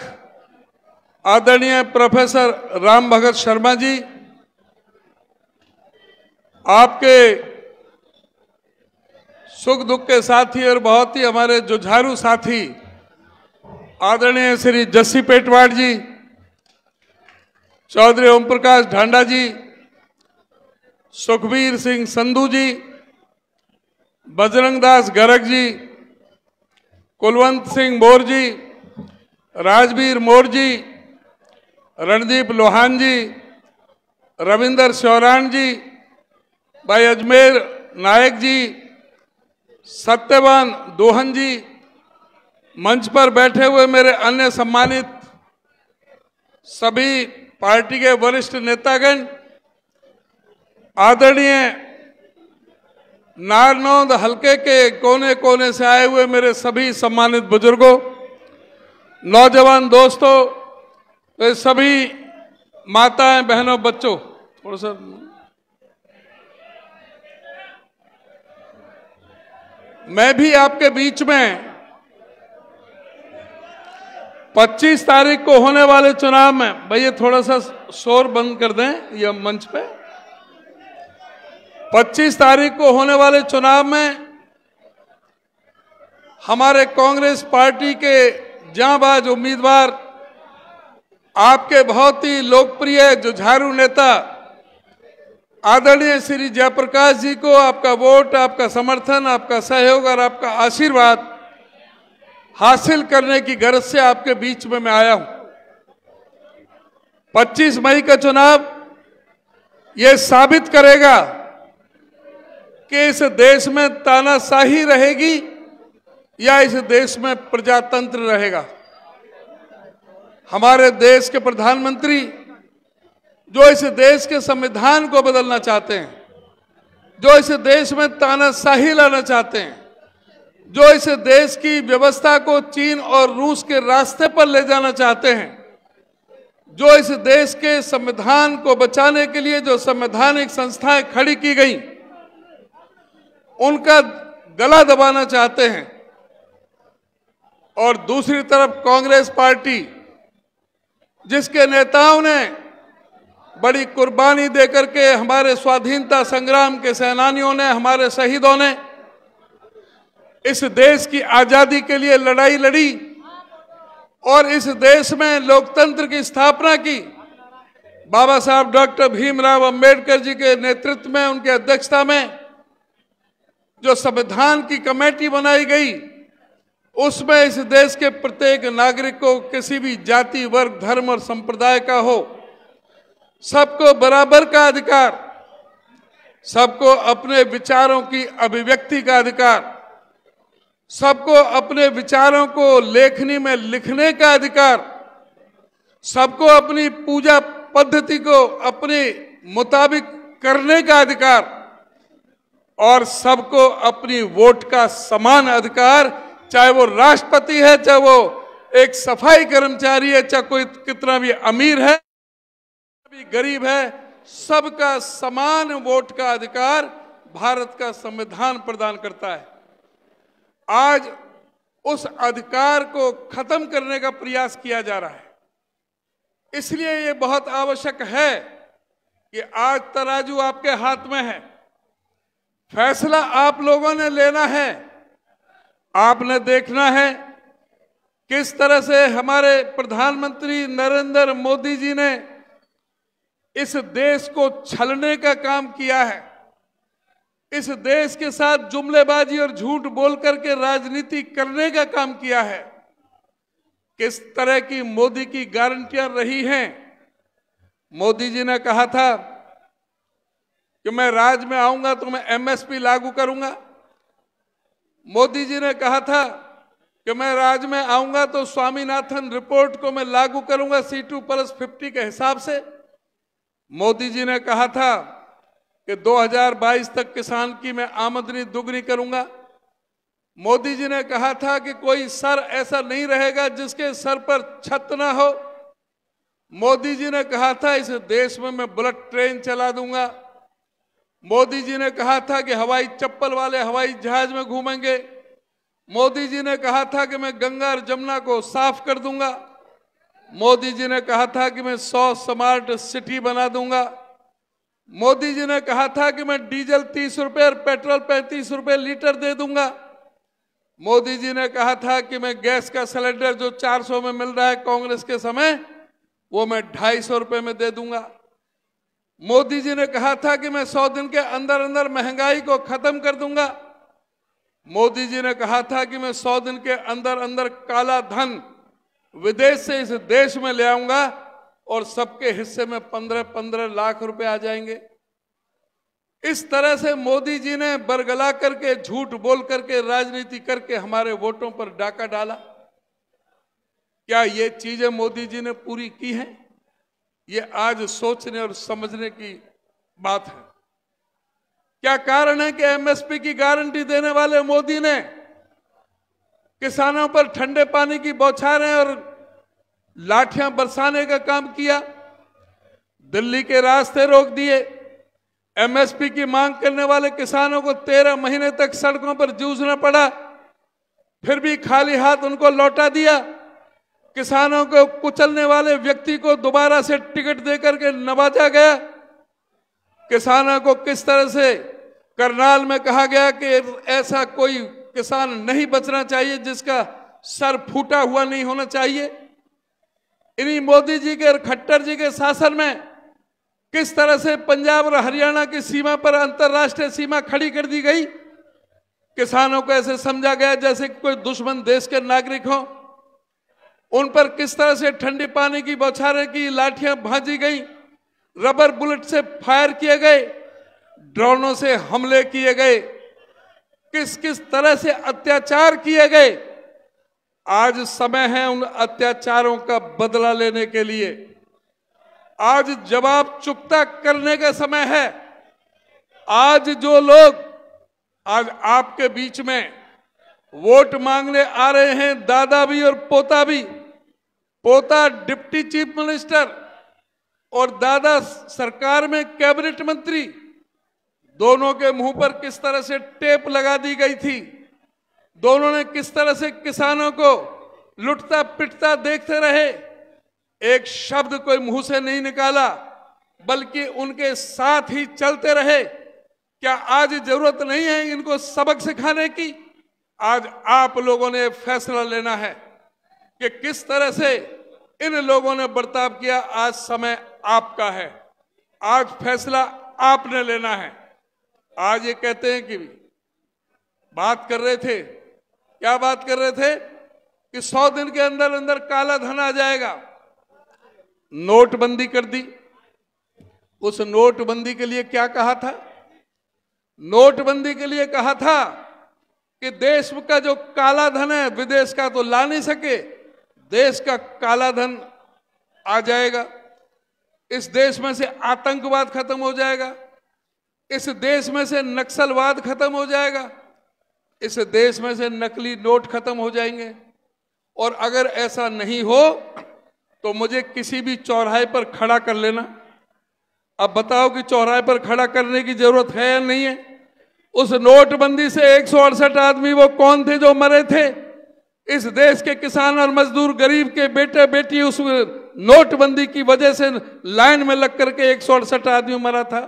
आदरणीय प्रोफेसर राम भगत शर्मा जी, आपके सुख दुख के साथी और बहुत ही हमारे जुझारू साथी आदरणीय श्री जस्सी पेटवाड़ जी, चौधरी ओम प्रकाश ढांडा जी, सुखबीर सिंह संधू जी, बजरंग दास गर्ग जी, कुलवंत सिंह मोर जी, राजवीर मोर जी, रणदीप लोहान जी, रविंदर शौरान जी, भाई अजमेर नायक जी, सत्यवान दोहन जी, मंच पर बैठे हुए मेरे अन्य सम्मानित सभी पार्टी के वरिष्ठ नेतागण, आदरणीय नारनौंद हलके के कोने कोने से आए हुए मेरे सभी सम्मानित बुजुर्गों, नौजवान दोस्तों, तो सभी माताएं, बहनों, बच्चों, थोड़ा सा मैं भी आपके बीच में 25 तारीख को होने वाले चुनाव में, भैया थोड़ा सा शोर बंद कर दें यह मंच पे, 25 तारीख को होने वाले चुनाव में हमारे कांग्रेस पार्टी के जांबाज उम्मीदवार, आपके बहुत ही लोकप्रिय जुझारू नेता आदरणीय श्री जयप्रकाश जी को आपका वोट, आपका समर्थन, आपका सहयोग और आपका आशीर्वाद हासिल करने की गरज से आपके बीच में मैं आया हूं। 25 मई का चुनाव यह साबित करेगा कि इस देश में तानाशाही रहेगी या इस देश में प्रजातंत्र रहेगा। हमारे देश के प्रधानमंत्री जो इस देश के संविधान को बदलना चाहते हैं, जो इस देश में तानाशाही लाना चाहते हैं, जो इस देश की व्यवस्था को चीन और रूस के रास्ते पर ले जाना चाहते हैं, जो इस देश के संविधान को बचाने के लिए जो संवैधानिक संस्थाएं खड़ी की गई उनका गला दबाना चाहते हैं, और दूसरी तरफ कांग्रेस पार्टी जिसके नेताओं ने बड़ी कुर्बानी देकर के, हमारे स्वाधीनता संग्राम के सेनानियों ने, हमारे शहीदों ने इस देश की आजादी के लिए लड़ाई लड़ी और इस देश में लोकतंत्र की स्थापना की। बाबा साहब डॉक्टर भीमराव अंबेडकर जी के नेतृत्व में, उनकी अध्यक्षता में जो संविधान की कमेटी बनाई गई, उसमें इस देश के प्रत्येक नागरिक को, किसी भी जाति, वर्ग, धर्म और संप्रदाय का हो, सबको बराबर का अधिकार, सबको अपने विचारों की अभिव्यक्ति का अधिकार, सबको अपने विचारों को लेखनी में लिखने का अधिकार, सबको अपनी पूजा पद्धति को अपने मुताबिक करने का अधिकार और सबको अपनी वोट का समान अधिकार, चाहे वो राष्ट्रपति है, चाहे वो एक सफाई कर्मचारी है, चाहे कोई कितना भी अमीर है, भी गरीब है, सबका समान वोट का अधिकार भारत का संविधान प्रदान करता है। आज उस अधिकार को खत्म करने का प्रयास किया जा रहा है। इसलिए ये बहुत आवश्यक है कि आज तराजू आपके हाथ में है, फैसला आप लोगों ने लेना है। आपने देखना है किस तरह से हमारे प्रधानमंत्री नरेंद्र मोदी जी ने इस देश को छलने का काम किया है, इस देश के साथ जुमलेबाजी और झूठ बोल करके राजनीति करने का काम किया है। किस तरह की मोदी की गारंटियां रही हैं। मोदी जी ने कहा था कि मैं राज में आऊंगा तो मैं एमएसपी लागू करूंगा। मोदी जी ने कहा था कि मैं राज में आऊंगा तो स्वामीनाथन रिपोर्ट को मैं लागू करूंगा C2+50 के हिसाब से। मोदी जी ने कहा था कि 2022 तक किसान की मैं आमदनी दुगनी करूंगा। मोदी जी ने कहा था कि कोई सर ऐसा नहीं रहेगा जिसके सर पर छत ना हो। मोदी जी ने कहा था इस देश में मैं बुलेट ट्रेन चला दूंगा। मोदी जी ने कहा था कि हवाई चप्पल वाले हवाई जहाज में घूमेंगे। मोदी जी ने कहा था कि मैं गंगा और जमुना को साफ कर दूंगा। मोदी जी ने कहा था कि मैं 100 स्मार्ट सिटी बना दूंगा। मोदी जी ने कहा था कि मैं डीजल 30 रुपए और पेट्रोल 35 रुपए लीटर दे दूंगा। मोदी जी ने कहा था कि मैं गैस का सिलेंडर जो 400 में मिल रहा है कांग्रेस के समय, वो मैं 250 रुपए में दे दूंगा। मोदी जी ने कहा था कि मैं 100 दिन के अंदर अंदर महंगाई को खत्म कर दूंगा। मोदी जी ने कहा था कि मैं 100 दिन के अंदर अंदर काला धन विदेश से इस देश में ले आऊंगा और सबके हिस्से में 15-15 लाख रुपए आ जाएंगे। इस तरह से मोदी जी ने बरगला करके, झूठ बोल करके, राजनीति करके हमारे वोटों पर डाका डाला। क्या ये चीजें मोदी जी ने पूरी की हैं? ये आज सोचने और समझने की बात है। क्या कारण है कि एमएसपी की गारंटी देने वाले मोदी ने किसानों पर ठंडे पानी की बौछारें और लाठियां बरसाने का काम किया, दिल्ली के रास्ते रोक दिए, एमएसपी की मांग करने वाले किसानों को 13 महीने तक सड़कों पर जूझना पड़ा, फिर भी खाली हाथ उनको लौटा दिया। किसानों को कुचलने वाले व्यक्ति को दोबारा से टिकट देकर के नवाजा गया। किसानों को किस तरह से करनाल में कहा गया कि ऐसा कोई किसान नहीं बचना चाहिए जिसका सर फूटा हुआ नहीं होना चाहिए। इन्हीं मोदी जी के और खट्टर जी के शासन में किस तरह से पंजाब और हरियाणा की सीमा पर अंतर्राष्ट्रीय सीमा खड़ी कर दी गई। किसानों को ऐसे समझा गया जैसे कोई दुश्मन देश के नागरिक हो। उन पर किस तरह से ठंडे पानी की बौछारें की लाठियां भाजी गई, रबर बुलेट से फायर किए गए, ड्रोनों से हमले किए गए, किस किस तरह से अत्याचार किए गए। आज समय है उन अत्याचारों का बदला लेने के लिए। आज जवाब चुकता करने का समय है। आज जो लोग आज आपके बीच में वोट मांगने आ रहे हैं, दादा भी और पोता भी, पोता डिप्टी चीफ मिनिस्टर और दादा सरकार में कैबिनेट मंत्री, दोनों के मुंह पर किस तरह से टेप लगा दी गई थी। दोनों ने किस तरह से किसानों को लुटता पिटता देखते रहे। एक शब्द कोई मुंह से नहीं निकाला, बल्कि उनके साथ ही चलते रहे। क्या आज जरूरत नहीं है इनको सबक सिखाने की? आज आप लोगों ने फैसला लेना है कि किस तरह से इन लोगों ने बर्ताव किया। आज समय आपका है, आज फैसला आपने लेना है। आज ये कहते हैं कि बात कर रहे थे, क्या बात कर रहे थे कि 100 दिन के अंदर अंदर काला धन आ जाएगा। नोटबंदी कर दी। उस नोटबंदी के लिए क्या कहा था? नोटबंदी के लिए कहा था कि देश का जो काला धन है, विदेश का तो ला नहीं सके, देश का काला धन आ जाएगा। इस देश में से आतंकवाद खत्म हो जाएगा, इस देश में से नक्सलवाद खत्म हो जाएगा, इस देश में से नकली नोट खत्म हो जाएंगे। और अगर ऐसा नहीं हो तो मुझे किसी भी चौराहे पर खड़ा कर लेना। अब बताओ कि चौराहे पर खड़ा करने की जरूरत है या नहीं है? उस नोटबंदी से 168 आदमी वो कौन थे जो मरे थे? इस देश के किसान और मजदूर, गरीब के बेटे बेटी उस नोटबंदी की वजह से लाइन में लग करके 168 आदमी मरा था।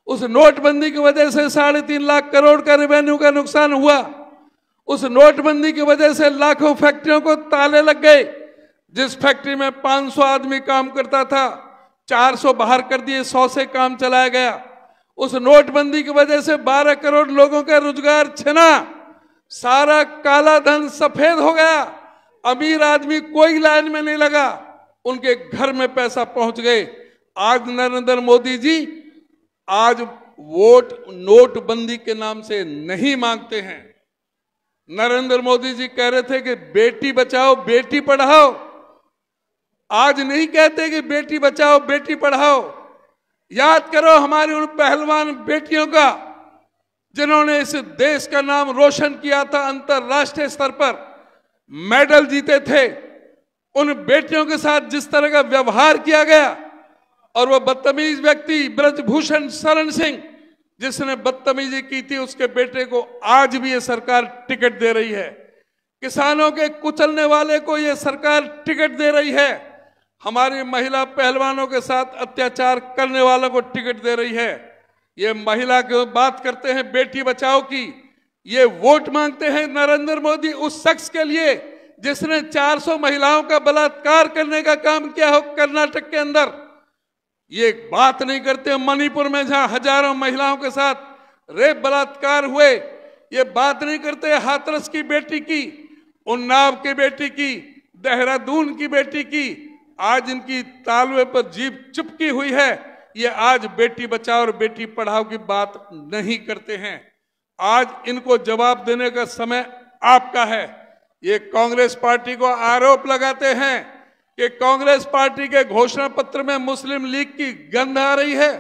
उस नोटबंदी की वजह से 3.5 लाख करोड़ का रेवेन्यू का नुकसान हुआ। उस नोटबंदी की वजह से लाखों फैक्ट्रियों को ताले लग गए। जिस फैक्ट्री में 500 आदमी काम करता था, 400 बाहर कर दिए, 100 से काम चलाया गया। उस नोटबंदी की वजह से 12 करोड़ लोगों का रोजगार छिना। सारा काला धन सफेद हो गया। अमीर आदमी कोई लाइन में नहीं लगा, उनके घर में पैसा पहुंच गए। आज नरेंद्र मोदी जी आज वोट नोटबंदी के नाम से नहीं मांगते हैं। नरेंद्र मोदी जी कह रहे थे कि बेटी बचाओ बेटी पढ़ाओ। आज नहीं कहते कि बेटी बचाओ बेटी पढ़ाओ। याद करो हमारी उन पहलवान बेटियों का जिन्होंने इस देश का नाम रोशन किया था, अंतरराष्ट्रीय स्तर पर मेडल जीते थे। उन बेटियों के साथ जिस तरह का व्यवहार किया गया, और वो बदतमीज व्यक्ति ब्रजभूषण शरण सिंह जिसने बदतमीजी की थी, उसके बेटे को आज भी ये सरकार टिकट दे रही है। किसानों के कुचलने वाले को ये सरकार टिकट दे रही है। हमारी महिला पहलवानों के साथ अत्याचार करने वालों को टिकट दे रही है। ये महिला की बात करते हैं बेटी बचाओ की, ये वोट मांगते हैं नरेंद्र मोदी उस शख्स के लिए जिसने 400 महिलाओं का बलात्कार करने का काम किया हो कर्नाटक के अंदर। ये बात नहीं करते मणिपुर में जहां हजारों महिलाओं के साथ रेप बलात्कार हुए। ये बात नहीं करते हाथरस की बेटी की, उन्नाव की बेटी की, देहरादून की बेटी की। आज इनकी तालवे पर जीभ चिपकी हुई है। ये आज बेटी बचाओ और बेटी पढ़ाओ की बात नहीं करते हैं। आज इनको जवाब देने का समय आपका है। ये कांग्रेस पार्टी को आरोप लगाते हैं कि कांग्रेस पार्टी के घोषणा पत्र में मुस्लिम लीग की गंध आ रही है।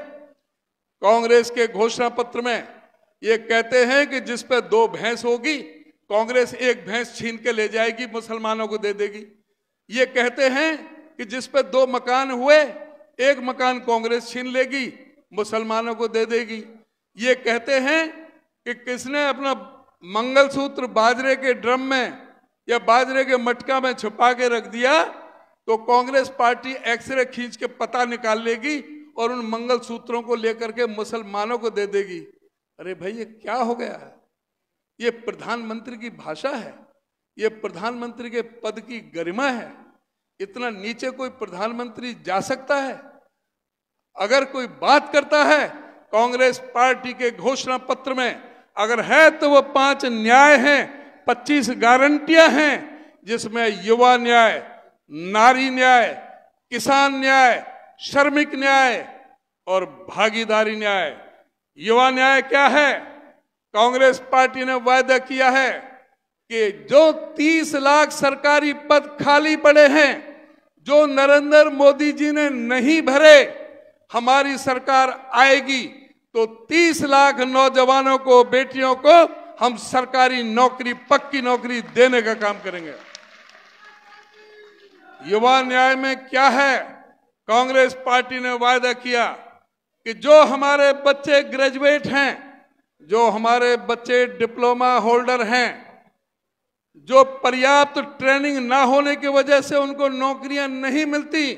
कांग्रेस के घोषणा पत्र में ये कहते हैं कि जिस पे 2 भैंस होगी, कांग्रेस 1 भैंस छीन के ले जाएगी, मुसलमानों को दे देगी। ये कहते हैं कि जिस पे 2 मकान हुए, 1 मकान कांग्रेस छीन लेगी, मुसलमानों को दे देगी। ये कहते हैं कि किसने अपना मंगलसूत्र बाजरे के ड्रम में या बाजरे के मटका में छुपा के रख दिया तो कांग्रेस पार्टी एक्सरे खींच के पता निकाल लेगी और उन मंगलसूत्रों को लेकर के मुसलमानों को दे देगी। अरे भाई ये क्या हो गया है? ये प्रधानमंत्री की भाषा है, ये प्रधानमंत्री के पद की गरिमा है। इतना नीचे कोई प्रधानमंत्री जा सकता है? अगर कोई बात करता है कांग्रेस पार्टी के घोषणा पत्र में, अगर है तो वो 5 न्याय हैं, 25 गारंटियां हैं, जिसमें युवा न्याय, नारी न्याय, किसान न्याय, श्रमिक न्याय और भागीदारी न्याय। युवा न्याय क्या है? कांग्रेस पार्टी ने वायदा किया है कि जो 30 लाख सरकारी पद खाली पड़े हैं, जो नरेंद्र मोदी जी ने नहीं भरे, हमारी सरकार आएगी तो 30 लाख नौजवानों को, बेटियों को हम सरकारी नौकरी, पक्की नौकरी देने का काम करेंगे। युवा न्याय में क्या है? कांग्रेस पार्टी ने वायदा किया कि जो हमारे बच्चे ग्रेजुएट हैं, जो हमारे बच्चे डिप्लोमा होल्डर हैं, जो पर्याप्त ट्रेनिंग ना होने की वजह से उनको नौकरियां नहीं मिलती,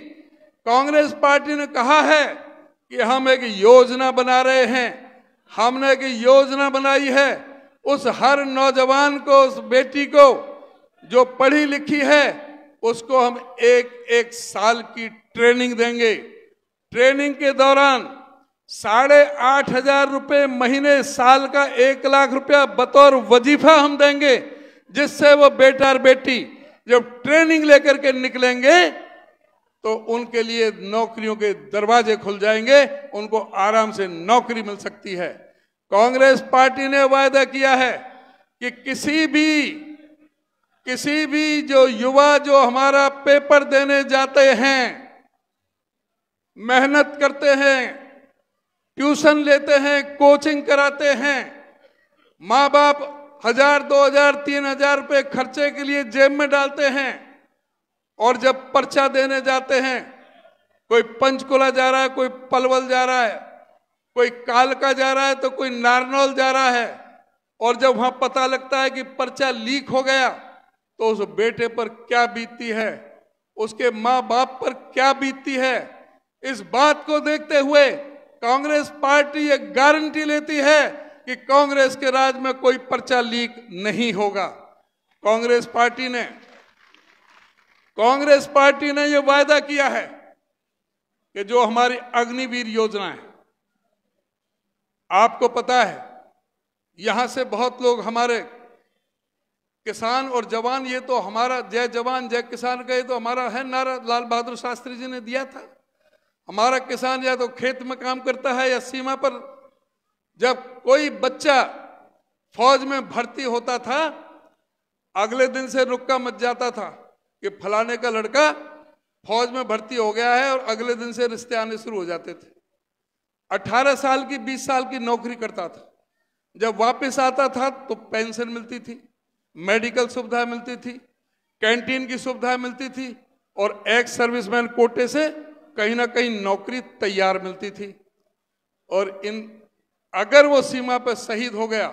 कांग्रेस पार्टी ने कहा है कि हम एक योजना बना रहे हैं। हमने एक योजना बनाई है, उस हर नौजवान को, उस बेटी को जो पढ़ी लिखी है, उसको हम एक एक साल की ट्रेनिंग देंगे। ट्रेनिंग के दौरान 8,500 रुपये महीने, साल का 1 लाख रुपया बतौर वजीफा हम देंगे, जिससे वो बेटा और बेटी जब ट्रेनिंग लेकर के निकलेंगे तो उनके लिए नौकरियों के दरवाजे खुल जाएंगे, उनको आराम से नौकरी मिल सकती है। कांग्रेस पार्टी ने वायदा किया है कि किसी भी जो युवा जो हमारा पेपर देने जाते हैं, मेहनत करते हैं, ट्यूशन लेते हैं, कोचिंग कराते हैं, माँ बाप 1,000, 2,000, 3,000 रुपये खर्चे के लिए जेब में डालते हैं, और जब पर्चा देने जाते हैं, कोई पंचकुला जा रहा है, कोई पलवल जा रहा है, कोई कालका जा रहा है, तो कोई नारनौल जा रहा है, और जब वहां पता लगता है कि पर्चा लीक हो गया, तो उस बेटे पर क्या बीतती है, उसके माँ बाप पर क्या बीतती है। इस बात को देखते हुए कांग्रेस पार्टी ये गारंटी लेती है कि कांग्रेस के राज में कोई पर्चा लीक नहीं होगा। कांग्रेस पार्टी ने यह वायदा किया है कि जो हमारी अग्निवीर योजना है, आपको पता है यहां से बहुत लोग हमारे किसान और जवान, ये तो हमारा जय जवान जय किसान का ये तो हमारा है नारा, लाल बहादुर शास्त्री जी ने दिया था। हमारा किसान या तो खेत में काम करता है या सीमा पर। जब कोई बच्चा फौज में भर्ती होता था, अगले दिन से रुक्का मच जाता था कि फलाने का लड़का फौज में भर्ती हो गया है, और अगले दिन से रिश्ते आने शुरू हो जाते थे। 18 साल की 20 साल की नौकरी करता था, जब वापस आता था तो पेंशन मिलती थी, मेडिकल सुविधा मिलती थी, कैंटीन की सुविधा मिलती थी, और एक्स सर्विसमैन कोटे से कहीं ना कहीं नौकरी तैयार मिलती थी। और अगर वो सीमा पर शहीद हो गया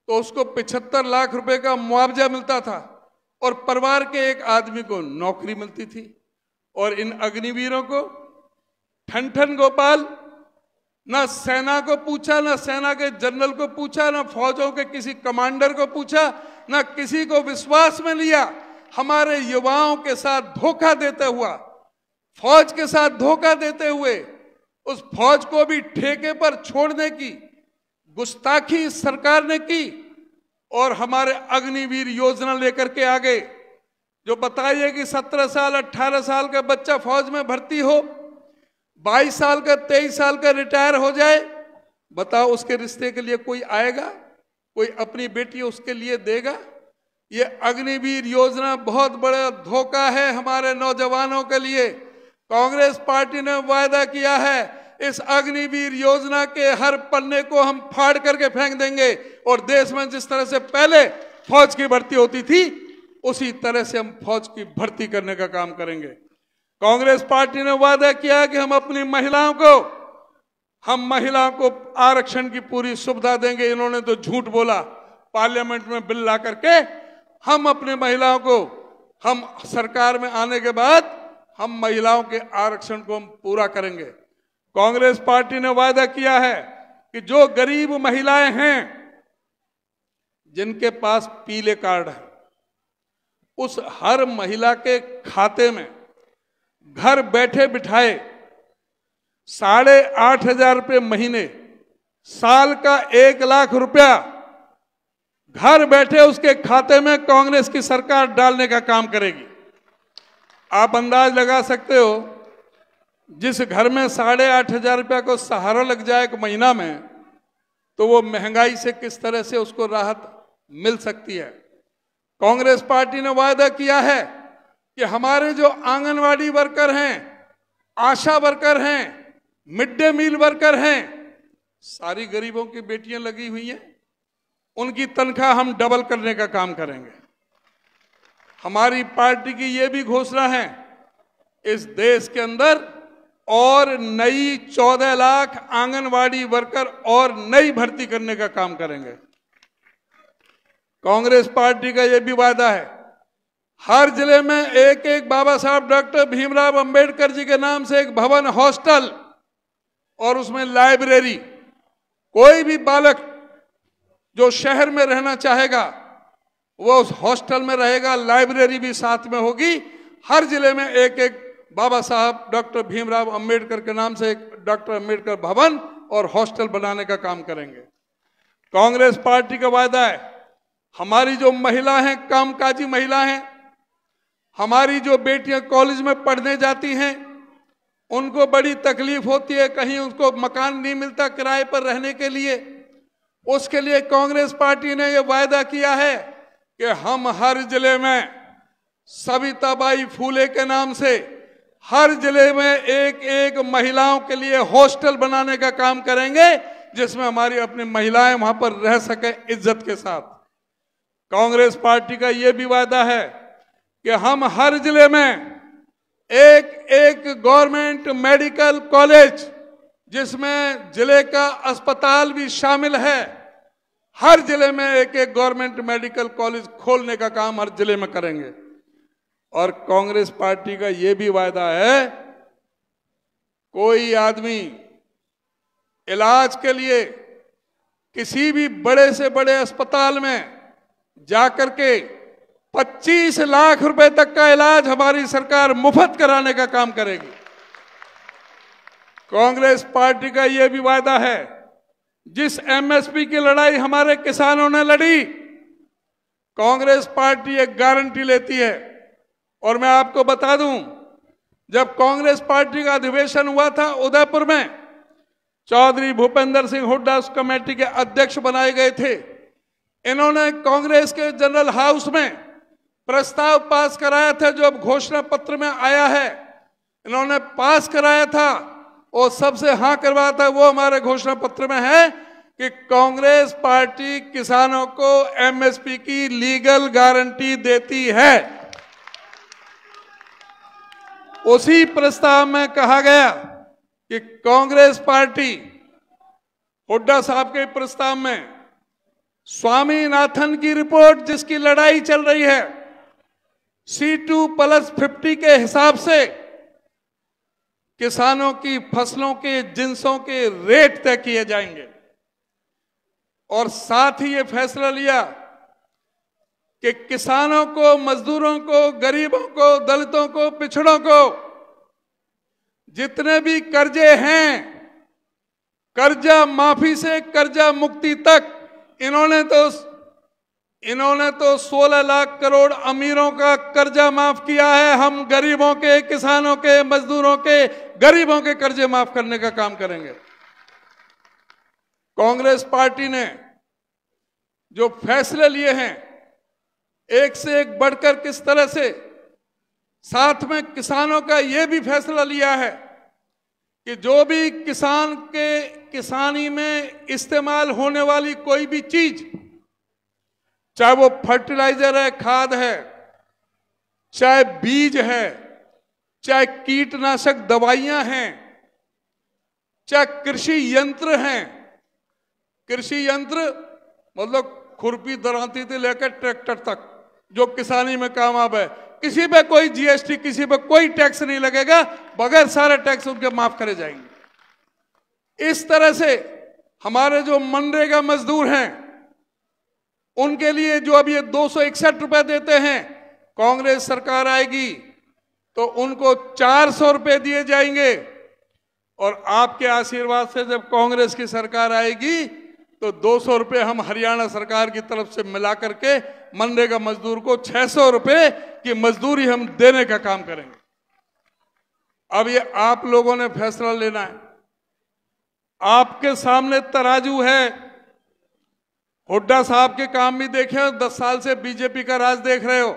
तो उसको 75 लाख रुपए का मुआवजा मिलता था, और परिवार के एक आदमी को नौकरी मिलती थी। और इन अग्निवीरों को ठन गोपाल ना सेना को पूछा, ना सेना के जनरल को पूछा, ना फौजों के किसी कमांडर को पूछा, ना किसी को विश्वास में लिया। हमारे युवाओं के साथ धोखा देते हुआ, फौज के साथ धोखा देते हुए, उस फौज को भी ठेके पर छोड़ने की गुस्ताखी इस सरकार ने की, और हमारे अग्निवीर योजना लेकर के आगे जो बताइए कि 17 साल 18 साल का बच्चा फौज में भर्ती हो, 22 साल का 23 साल का रिटायर हो जाए, बताओ उसके रिश्ते के लिए कोई आएगा? कोई अपनी बेटी उसके लिए देगा? ये अग्निवीर योजना बहुत बड़ा धोखा है हमारे नौजवानों के लिए। कांग्रेस पार्टी ने वायदा किया है इस अग्निवीर योजना के हर पन्ने को हम फाड़ करके फेंक देंगे, और देश में जिस तरह से पहले फौज की भर्ती होती थी उसी तरह से हम फौज की भर्ती करने का काम करेंगे। कांग्रेस पार्टी ने वादा किया कि हम अपनी महिलाओं को आरक्षण की पूरी सुविधा देंगे। इन्होंने तो झूठ बोला, पार्लियामेंट में बिल ला करके हम अपनी महिलाओं को, हम सरकार में आने के बाद हम महिलाओं के आरक्षण को हम पूरा करेंगे। कांग्रेस पार्टी ने वादा किया है कि जो गरीब महिलाएं हैं जिनके पास पीले कार्ड है, उस हर महिला के खाते में घर बैठे बिठाए 8,500 रुपये महीने, साल का 1 लाख रुपया घर बैठे उसके खाते में कांग्रेस की सरकार डालने का काम करेगी। आप अंदाज लगा सकते हो, जिस घर में 8,500 रुपया को सहारा लग जाए एक महीना में, तो वो महंगाई से किस तरह से उसको राहत मिल सकती है। कांग्रेस पार्टी ने वायदा किया है कि हमारे जो आंगनवाड़ी वर्कर हैं, आशा वर्कर हैं, मिड डे मील वर्कर हैं, सारी गरीबों की बेटियां लगी हुई हैं, उनकी तनख्वाह हम डबल करने का काम करेंगे। हमारी पार्टी की ये भी घोषणा है, इस देश के अंदर और नई 14 लाख आंगनवाड़ी वर्कर और नई भर्ती करने का काम करेंगे। कांग्रेस पार्टी का यह भी वादा है, हर जिले में एक बाबा साहब डॉक्टर भीमराव अंबेडकर जी के नाम से एक भवन, हॉस्टल और उसमें लाइब्रेरी। कोई भी बालक जो शहर में रहना चाहेगा वो उस हॉस्टल में रहेगा, लाइब्रेरी भी साथ में होगी। हर जिले में एक एक बाबा साहब डॉक्टर भीमराव अंबेडकर के नाम से एक डॉक्टर अंबेडकर भवन और हॉस्टल बनाने का काम करेंगे। कांग्रेस पार्टी का वायदा है, हमारी जो महिला हैं, कामकाजी महिला हैं, हमारी जो बेटियां कॉलेज में पढ़ने जाती हैं, उनको बड़ी तकलीफ होती है, कहीं उनको मकान नहीं मिलता किराए पर रहने के लिए। उसके लिए कांग्रेस पार्टी ने यह वायदा किया है कि हम हर जिले में सविताबाई फूले के नाम से हर जिले में एक एक महिलाओं के लिए हॉस्टल बनाने का काम करेंगे, जिसमें हमारी अपनी महिलाएं वहां पर रह सके इज्जत के साथ। कांग्रेस पार्टी का यह भी वायदा है कि हम हर जिले में एक एक गवर्नमेंट मेडिकल कॉलेज, जिसमें जिले का अस्पताल भी शामिल है, हर जिले में एक एक गवर्नमेंट मेडिकल कॉलेज खोलने का काम हर जिले में करेंगे। और कांग्रेस पार्टी का यह भी वायदा है, कोई आदमी इलाज के लिए किसी भी बड़े से बड़े अस्पताल में जाकर के 25 लाख रुपए तक का इलाज हमारी सरकार मुफ्त कराने का काम करेगी। कांग्रेस पार्टी का यह भी वायदा है, जिस एमएसपी की लड़ाई हमारे किसानों ने लड़ी, कांग्रेस पार्टी एक गारंटी लेती है। और मैं आपको बता दूं, जब कांग्रेस पार्टी का अधिवेशन हुआ था उदयपुर में, चौधरी भूपेंद्र सिंह हुड्डा उस कमेटी के अध्यक्ष बनाए गए थे। इन्होंने कांग्रेस के जनरल हाउस में प्रस्ताव पास कराया था, जो अब घोषणा पत्र में आया है, इन्होंने पास कराया था और सबसे हां करवाया था। वो हमारे घोषणा पत्र में है कि कांग्रेस पार्टी किसानों को एमएसपी की लीगल गारंटी देती है। उसी प्रस्ताव में कहा गया कि कांग्रेस पार्टी, हुड्डा साहब के प्रस्ताव में स्वामीनाथन की रिपोर्ट, जिसकी लड़ाई चल रही है, C2+50 के हिसाब से किसानों की फसलों के जिन्सों के रेट तय किए जाएंगे। और साथ ही ये फैसला लिया कि किसानों को, मजदूरों को, गरीबों को, दलितों को, पिछड़ों को जितने भी कर्जे हैं, कर्जा माफी से कर्जा मुक्ति तक, इन्होंने तो 16 लाख करोड़ अमीरों का कर्जा माफ किया है। हम गरीबों के, किसानों के, मजदूरों के, गरीबों के कर्जे माफ करने का काम करेंगे। कांग्रेस पार्टी ने जो फैसले लिए हैं, एक से एक बढ़कर किस तरह से, साथ में किसानों का यह भी फैसला लिया है कि जो भी किसान के किसानी में इस्तेमाल होने वाली कोई भी चीज, चाहे वो फर्टिलाइजर है, खाद है, चाहे बीज है, चाहे कीटनाशक दवाइयां हैं, चाहे कृषि यंत्र हैं, कृषि यंत्र मतलब खुरपी दरांती से लेकर ट्रैक्टर तक जो किसानी में काम आवे, किसी पे कोई जीएसटी, किसी पे कोई टैक्स नहीं लगेगा, बगैर सारे टैक्स उनके माफ करे जाएंगे। इस तरह से हमारे जो मनरेगा मजदूर हैं, उनके लिए जो अब ये 261 रुपए देते हैं, कांग्रेस सरकार आएगी तो उनको 400 रुपए दिए जाएंगे। और आपके आशीर्वाद से जब कांग्रेस की सरकार आएगी तो 200 रुपए हम हरियाणा सरकार की तरफ से मिला करके मनरेगा मजदूर को 600 रुपए की मजदूरी हम देने का काम करेंगे। अब ये आप लोगों ने फैसला लेना है। आपके सामने तराजू है। हुड्डा साहब के काम भी देखे हो, 10 साल से बीजेपी का राज देख रहे हो।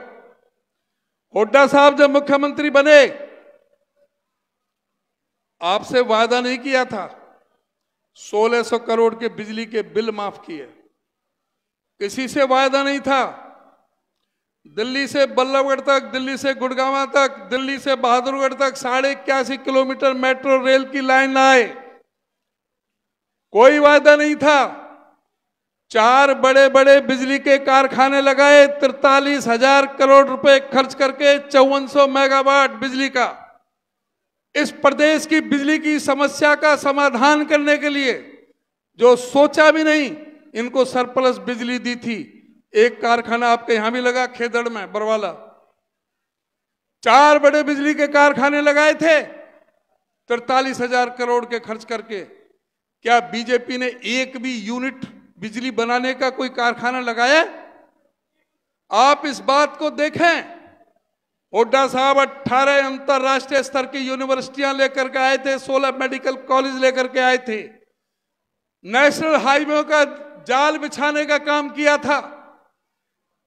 हुड्डा साहब जब मुख्यमंत्री बने, आपसे वादा नहीं किया था 1600 करोड़ के बिजली के बिल माफ किए, किसी से वायदा नहीं था। दिल्ली से बल्लभगढ़ तक, दिल्ली से गुड़गांव तक, दिल्ली से बहादुरगढ़ तक 81.5 किलोमीटर मेट्रो रेल की लाइन लाए, कोई वायदा नहीं था। 4 बड़े बड़े बिजली के कारखाने लगाए, 43,000 करोड़ रुपए खर्च करके 5400 मेगावाट बिजली का। इस प्रदेश की बिजली की समस्या का समाधान करने के लिए जो सोचा भी नहीं, इनको सरप्लस बिजली दी थी। एक कारखाना आपके यहां भी लगा, खेदड़ में, बरवाला। 4 बड़े बिजली के कारखाने लगाए थे 43,000 करोड़ के खर्च करके। क्या बीजेपी ने एक भी यूनिट बिजली बनाने का कोई कारखाना लगाया? आप इस बात को देखें। हुड्डा साहब 18 अंतरराष्ट्रीय स्तर की यूनिवर्सिटियां लेकर के आए थे, 16 मेडिकल कॉलेज लेकर के आए थे, नेशनल हाईवे का जाल बिछाने का काम किया था।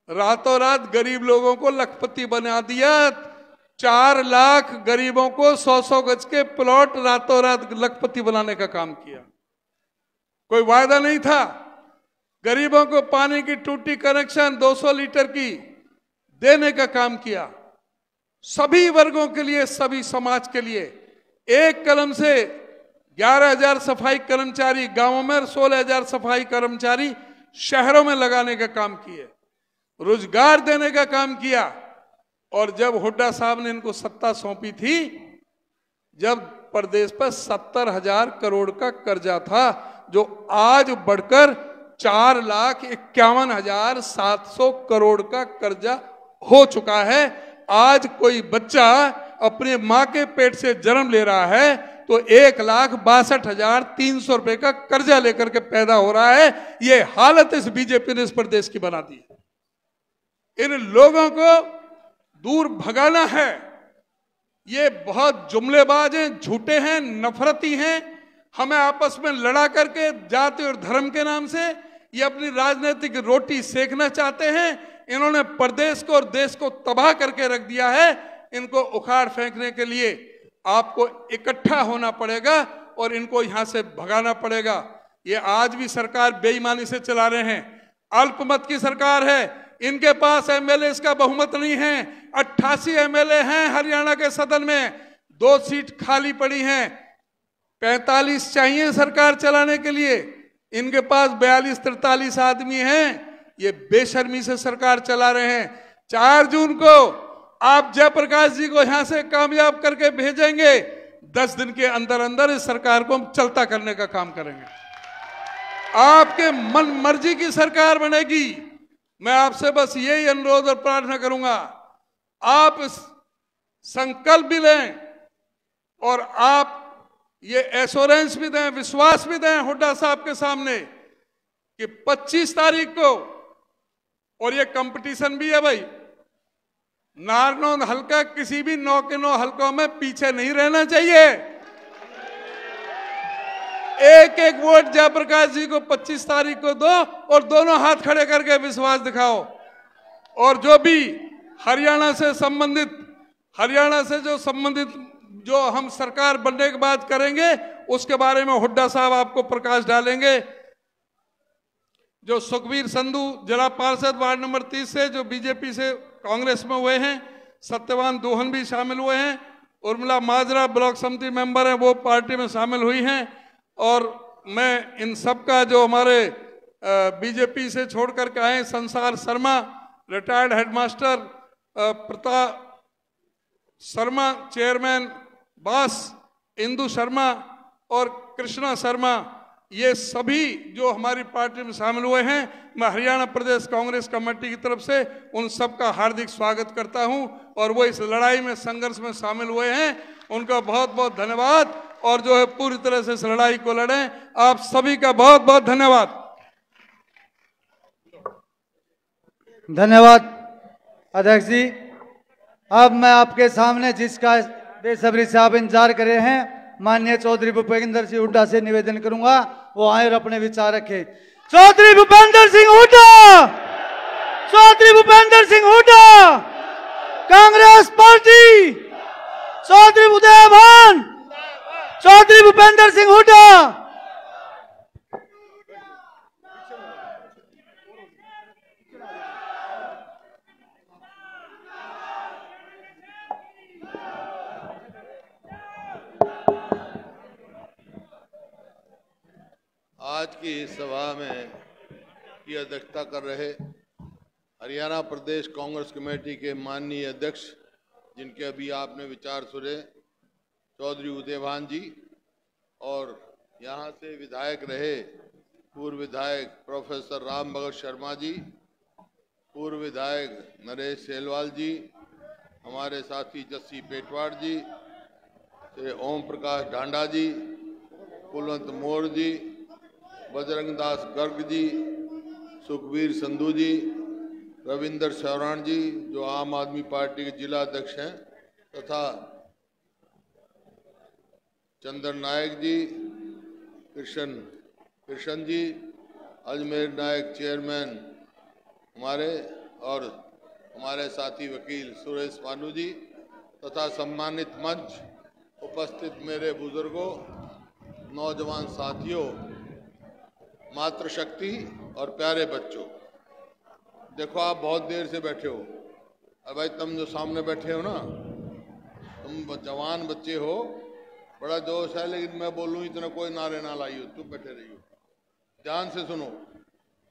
रातों रात गरीब लोगों को लखपति बना दिया। 4 लाख गरीबों को 100-100 गज के प्लॉट रातों रात लखपति बनाने का काम किया। कोई वायदा नहीं था। गरीबों को पानी की टूटी कनेक्शन 200 लीटर की देने का काम किया। सभी वर्गों के लिए, सभी समाज के लिए। एक कलम से 11,000 सफाई कर्मचारी गांवों में, 16,000 सफाई कर्मचारी शहरों में लगाने का काम किए, रोजगार देने का काम किया। और जब हुड्डा साहब ने इनको सत्ता सौंपी थी, जब प्रदेश पर 70,000 करोड़ का कर्जा था, जो आज बढ़कर 4,51,700 करोड़ का कर्जा हो चुका है। आज कोई बच्चा अपने मां के पेट से जन्म ले रहा है तो 1,62,300 रुपए का कर्जा लेकर के पैदा हो रहा है। ये हालत इस बीजेपी ने इस प्रदेश की बना दी है। इन लोगों को दूर भगाना है। ये बहुत जुमलेबाज हैं, झूठे हैं, नफरती हैं। हमें आपस में लड़ा करके जाति और धर्म के नाम से ये अपनी राजनीतिक रोटी सेकना चाहते हैं। इन्होंने प्रदेश को और देश को तबाह करके रख दिया है। इनको उखाड़ फेंकने के लिए आपको इकट्ठा होना पड़ेगा और इनको यहां से भगाना पड़ेगा। ये आज भी सरकार बेईमानी से चला रहे हैं। अल्पमत की सरकार है। इनके पास एमएलए इसका बहुमत नहीं है। 88 एमएलए हैं हरियाणा के सदन में, 2 सीट खाली पड़ी हैं। 45 चाहिए सरकार चलाने के लिए। इनके पास 42-43 आदमी हैं। ये बेशर्मी से सरकार चला रहे हैं। 4 जून को आप जयप्रकाश जी को यहां से कामयाब करके भेजेंगे। 10 दिन के अंदर अंदर इस सरकार को हम चलता करने का काम करेंगे। आपके मन मर्जी की सरकार बनेगी। मैं आपसे बस यही अनुरोध और प्रार्थना करूंगा, आप इस संकल्प भी लें और आप ये एश्योरेंस भी दें, विश्वास भी दें हुड्डा साहब के सामने कि 25 तारीख को, और ये कंपटीशन भी है भाई, नारनौंद हल्का किसी भी 9 के 9 हल्कों में पीछे नहीं रहना चाहिए। एक एक वोट जयप्रकाश जी को 25 तारीख को दो और दोनों हाथ खड़े करके विश्वास दिखाओ। और जो भी हरियाणा से संबंधित जो हम सरकार बनने के बाद करेंगे, उसके बारे में हुड्डा साहब आपको प्रकाश डालेंगे। जो सुखबीर संधू जिला पार्षद वार्ड नंबर 30 से जो बीजेपी से कांग्रेस में हुए हैं, सत्यवान दोहन भी शामिल हुए हैं, उर्मिला माजरा ब्लॉक समिति मेंबर हैं, वो पार्टी में शामिल हुई हैं। और मैं इन सब का, जो हमारे बीजेपी से छोड़ करके आए, संसार Sharma retired headmaster, Pratap Sharma chairman, बास इंदु शर्मा और कृष्णा शर्मा, ये सभी जो हमारी पार्टी में शामिल हुए हैं, मैं हरियाणा प्रदेश कांग्रेस कमेटी की तरफ से उन सब का हार्दिक स्वागत करता हूं। और वो इस लड़ाई में, संघर्ष में शामिल हुए हैं, उनका बहुत बहुत धन्यवाद। और जो है पूरी तरह से इस लड़ाई को लड़ें। आप सभी का बहुत बहुत धन्यवाद। धन्यवाद अध्यक्ष जी। अब मैं आपके सामने, जिसका बेसब्री से आप इंतजार कर रहे हैं, माननीय चौधरी भूपेंद्र सिंह हुड्डा से निवेदन करूंगा वो आए और अपने विचार रखें। चौधरी भूपेंद्र सिंह हुड्डा, चौधरी भूपेंद्र सिंह हुड्डा, कांग्रेस पार्टी, चौधरी उदयभान, चौधरी भूपेंद्र सिंह हुड्डा। आज की इस सभा में की अध्यक्षता कर रहे हरियाणा प्रदेश कांग्रेस कमेटी के माननीय अध्यक्ष, जिनके अभी आपने विचार सुने, चौधरी उदयभान जी, और यहाँ से विधायक रहे पूर्व विधायक प्रोफेसर राम भगत शर्मा जी, पूर्व विधायक नरेश सेलवाल जी, हमारे साथी जस्सी पेटवाड़ जी, श्री ओम प्रकाश ढांडा जी, कुलवंत मोर जी, बजरंग दास गर्ग जी, सुखबीर संधू जी, रविंदर शौरान जी जो आम आदमी पार्टी के जिला अध्यक्ष हैं, तथा चंदन नायक जी, कृष्ण जी, अजमेर नायक चेयरमैन हमारे, और हमारे साथी वकील सुरेश पानू जी, तथा सम्मानित मंच उपस्थित मेरे बुजुर्गों, नौजवान साथियों, मातृशक्ति और प्यारे बच्चों। देखो आप बहुत देर से बैठे हो, अब भाई तुम जो सामने बैठे हो ना, तुम जवान बच्चे हो, बड़ा जोश है, लेकिन मैं बोलूँ इतना कोई नारे ना लाई हो, तुम बैठे रहियो, ध्यान से सुनो,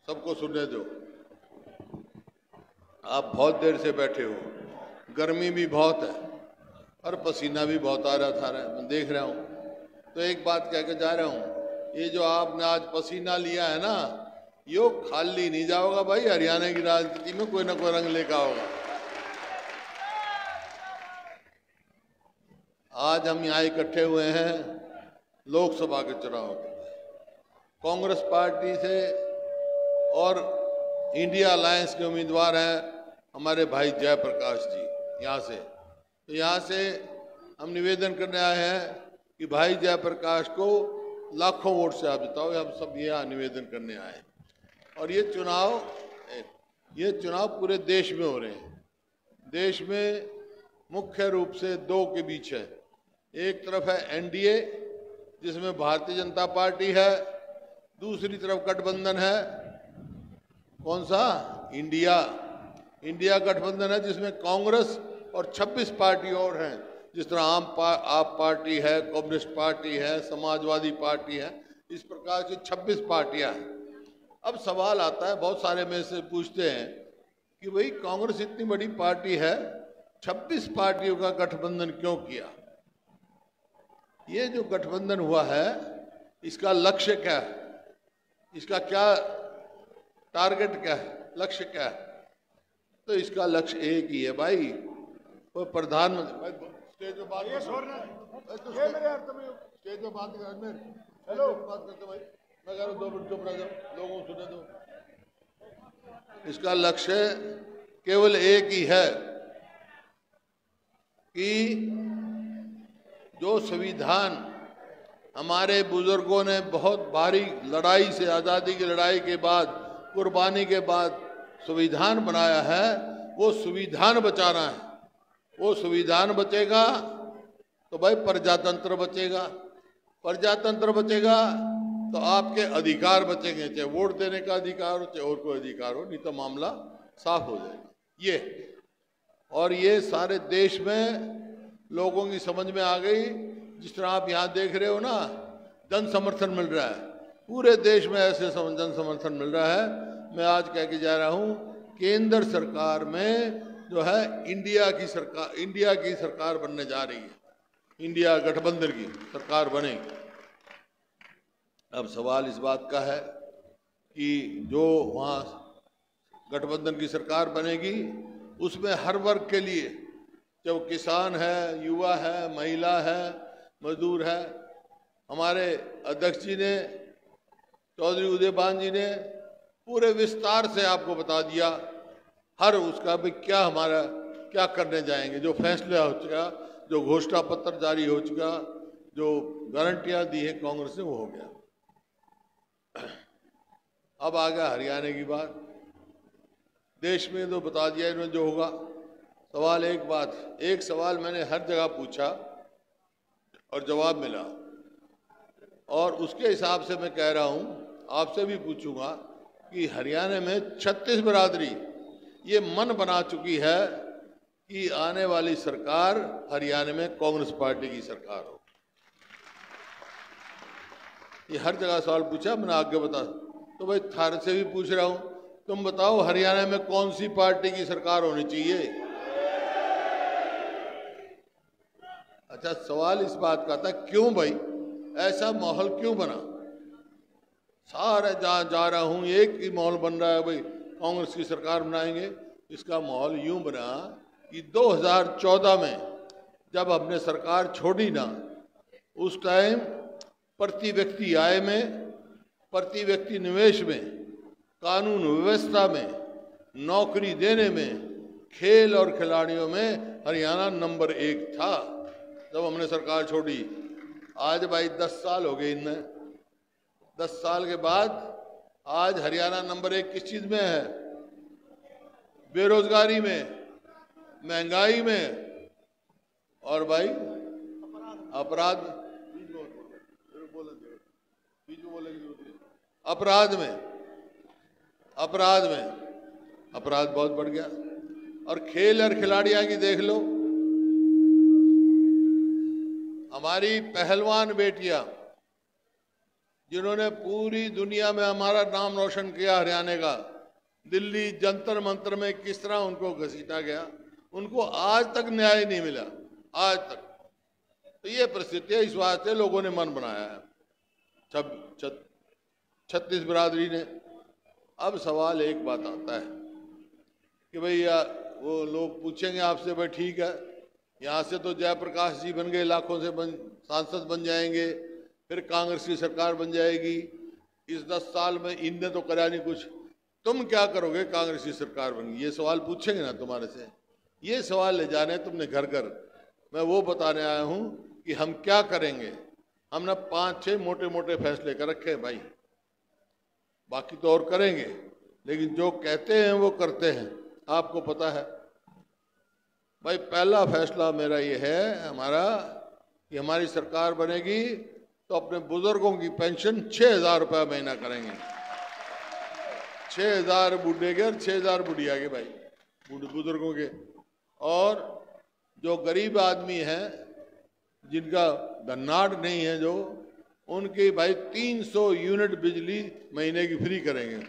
सबको सुनने दो। आप बहुत देर से बैठे हो, गर्मी भी बहुत है और पसीना भी बहुत आ रहा था, मैं देख रहा हूँ। तो एक बात कह के जा रहा हूँ, ये जो आपने आज पसीना लिया है ना, यो खाली नहीं जाओगा भाई, हरियाणा की राजनीति में कोई ना कोई रंग लेकर आओगा। आज हम यहाँ इकट्ठे हुए हैं लोकसभा के चुनाव के, कांग्रेस पार्टी से और इंडिया अलायंस के उम्मीदवार हैं हमारे भाई जयप्रकाश जी यहाँ से। तो यहाँ से हम निवेदन करने आए हैं कि भाई जयप्रकाश को लाखों वोट से आप जिताओ, हम सब यहाँ निवेदन करने आए हैं। और ये चुनाव पूरे देश में हो रहे हैं। देश में मुख्य रूप से दो के बीच है, एक तरफ है एनडीए जिसमें भारतीय जनता पार्टी है, दूसरी तरफ गठबंधन है, कौन सा, इंडिया गठबंधन है जिसमें कांग्रेस और 26 पार्टी और हैं, जिस तरह आप पार्टी है, कम्युनिस्ट पार्टी है, समाजवादी पार्टी है, इस प्रकार की 26 पार्टियां हैं। अब सवाल आता है, बहुत सारे में से पूछते हैं कि भाई कांग्रेस इतनी बड़ी पार्टी है, 26 पार्टियों का गठबंधन क्यों किया? ये जो गठबंधन हुआ है इसका लक्ष्य क्या है, इसका क्या टारगेट क्या है, लक्ष्य क्या है? तो इसका लक्ष्य एक ही है भाई, वो प्रधानमंत्री स्टेज पे बात हेलो बात करते भाई, मैं कह रहा हूँ 2 मिनट चुप रह जाओ, लोगों को सुने दो। इसका लक्ष्य केवल एक ही है कि जो संविधान हमारे बुजुर्गों ने बहुत भारी लड़ाई से, आज़ादी की लड़ाई के बाद, कुर्बानी के बाद संविधान बनाया है, वो संविधान बचाना है। वो संविधान बचेगा तो भाई प्रजातंत्र बचेगा, प्रजातंत्र बचेगा तो आपके अधिकार बचेंगे, चाहे वोट देने का अधिकार हो, चाहे और कोई अधिकार हो, नहीं तो मामला साफ हो जाएगा। ये सारे देश में लोगों की समझ में आ गई। जिस तरह आप यहाँ देख रहे हो ना, जन समर्थन मिल रहा है, पूरे देश में ऐसे जन समर्थन मिल रहा है। मैं आज कह के जा रहा हूँ, केंद्र सरकार में जो है इंडिया की सरकार बनने जा रही है, इंडिया गठबंधन की सरकार बनेगी। अब सवाल इस बात का है कि जो वहाँ गठबंधन की सरकार बनेगी उसमें हर वर्ग के लिए, चाहे वो किसान है, युवा है, महिला है, मजदूर है, हमारे अध्यक्ष जी ने, चौधरी उदयभान जी ने पूरे विस्तार से आपको बता दिया हर उसका भी क्या करने जाएंगे। जो फैसला हो चुका, जो घोषणा पत्र जारी हो चुका, जो गारंटियां दी है कांग्रेस ने, वो हो गया। अब आ गया हरियाणा की बात। देश में तो बता दिया इन्होंने जो होगा। सवाल एक सवाल मैंने हर जगह पूछा और जवाब मिला, और उसके हिसाब से मैं कह रहा हूं, आपसे भी पूछूंगा कि हरियाणा में 36 बिरादरी ये मन बना चुकी है कि आने वाली सरकार हरियाणा में कांग्रेस पार्टी की सरकार हो। ये हर जगह सवाल पूछा, मैंने आगे बता, तो भाई थारे से भी पूछ रहा हूं, तुम बताओ हरियाणा में कौन सी पार्टी की सरकार होनी चाहिए? अच्छा, सवाल इस बात का था, क्यों भाई ऐसा माहौल क्यों बना? सारे जहाँ जा रहा हूँ एक ही माहौल बन रहा है, भाई कांग्रेस की सरकार बनाएंगे। इसका माहौल यूं बना कि 2014 में जब हमने सरकार छोड़ी ना, उस टाइम प्रति व्यक्ति आय में, प्रति व्यक्ति निवेश में, कानून व्यवस्था में, नौकरी देने में, खेल और खिलाड़ियों में हरियाणा नंबर 1 था जब हमने सरकार छोड़ी। आज भाई 10 साल हो गए इनमें, 10 साल के बाद आज हरियाणा नंबर 1 किस चीज में है? बेरोजगारी में, महंगाई में, और भाई अपराध, अपराध में, अपराध बहुत बढ़ गया। और खेल और खिलाड़ियां की देख लो, हमारी पहलवान बेटियां जिन्होंने पूरी दुनिया में हमारा नाम रोशन किया, हरियाणा का, दिल्ली जंतर मंतर में किस तरह उनको घसीटा गया, उनको आज तक न्याय नहीं मिला, आज तक। तो ये परिस्थिति है, इस वास्ते लोगों ने मन बनाया है 36 बिरादरी ने। अब सवाल एक बात आता है कि भैया वो लोग पूछेंगे आपसे, भाई ठीक है, यहाँ से तो जयप्रकाश जी बन गए, लाखों से सांसद बन जाएंगे, फिर कांग्रेस की सरकार बन जाएगी, इस 10 साल में इनने तो करा नहीं कुछ, तुम क्या करोगे? कांग्रेस की सरकार बन गई, ये सवाल पूछेंगे ना तुम्हारे से। ये सवाल ले जाने तुमने घर घर। मैं वो बताने आया हूँ कि हम क्या करेंगे। हमने 5-6 मोटे मोटे फैसले कर रखे हैं भाई, बाकी तो और करेंगे, लेकिन जो कहते हैं वो करते हैं, आपको पता है भाई। पहला फैसला मेरा ये है हमारा कि हमारी सरकार बनेगी तो अपने बुजुर्गों की पेंशन 6,000 रुपया महीना करेंगे। 6,000 बूढ़े के और 6,000 बुढ़िया के भाई, बुजुर्गों के। और जो गरीब आदमी हैं जिनका धन्नाट नहीं है, जो उनकी भाई 300 यूनिट बिजली महीने की फ्री करेंगे।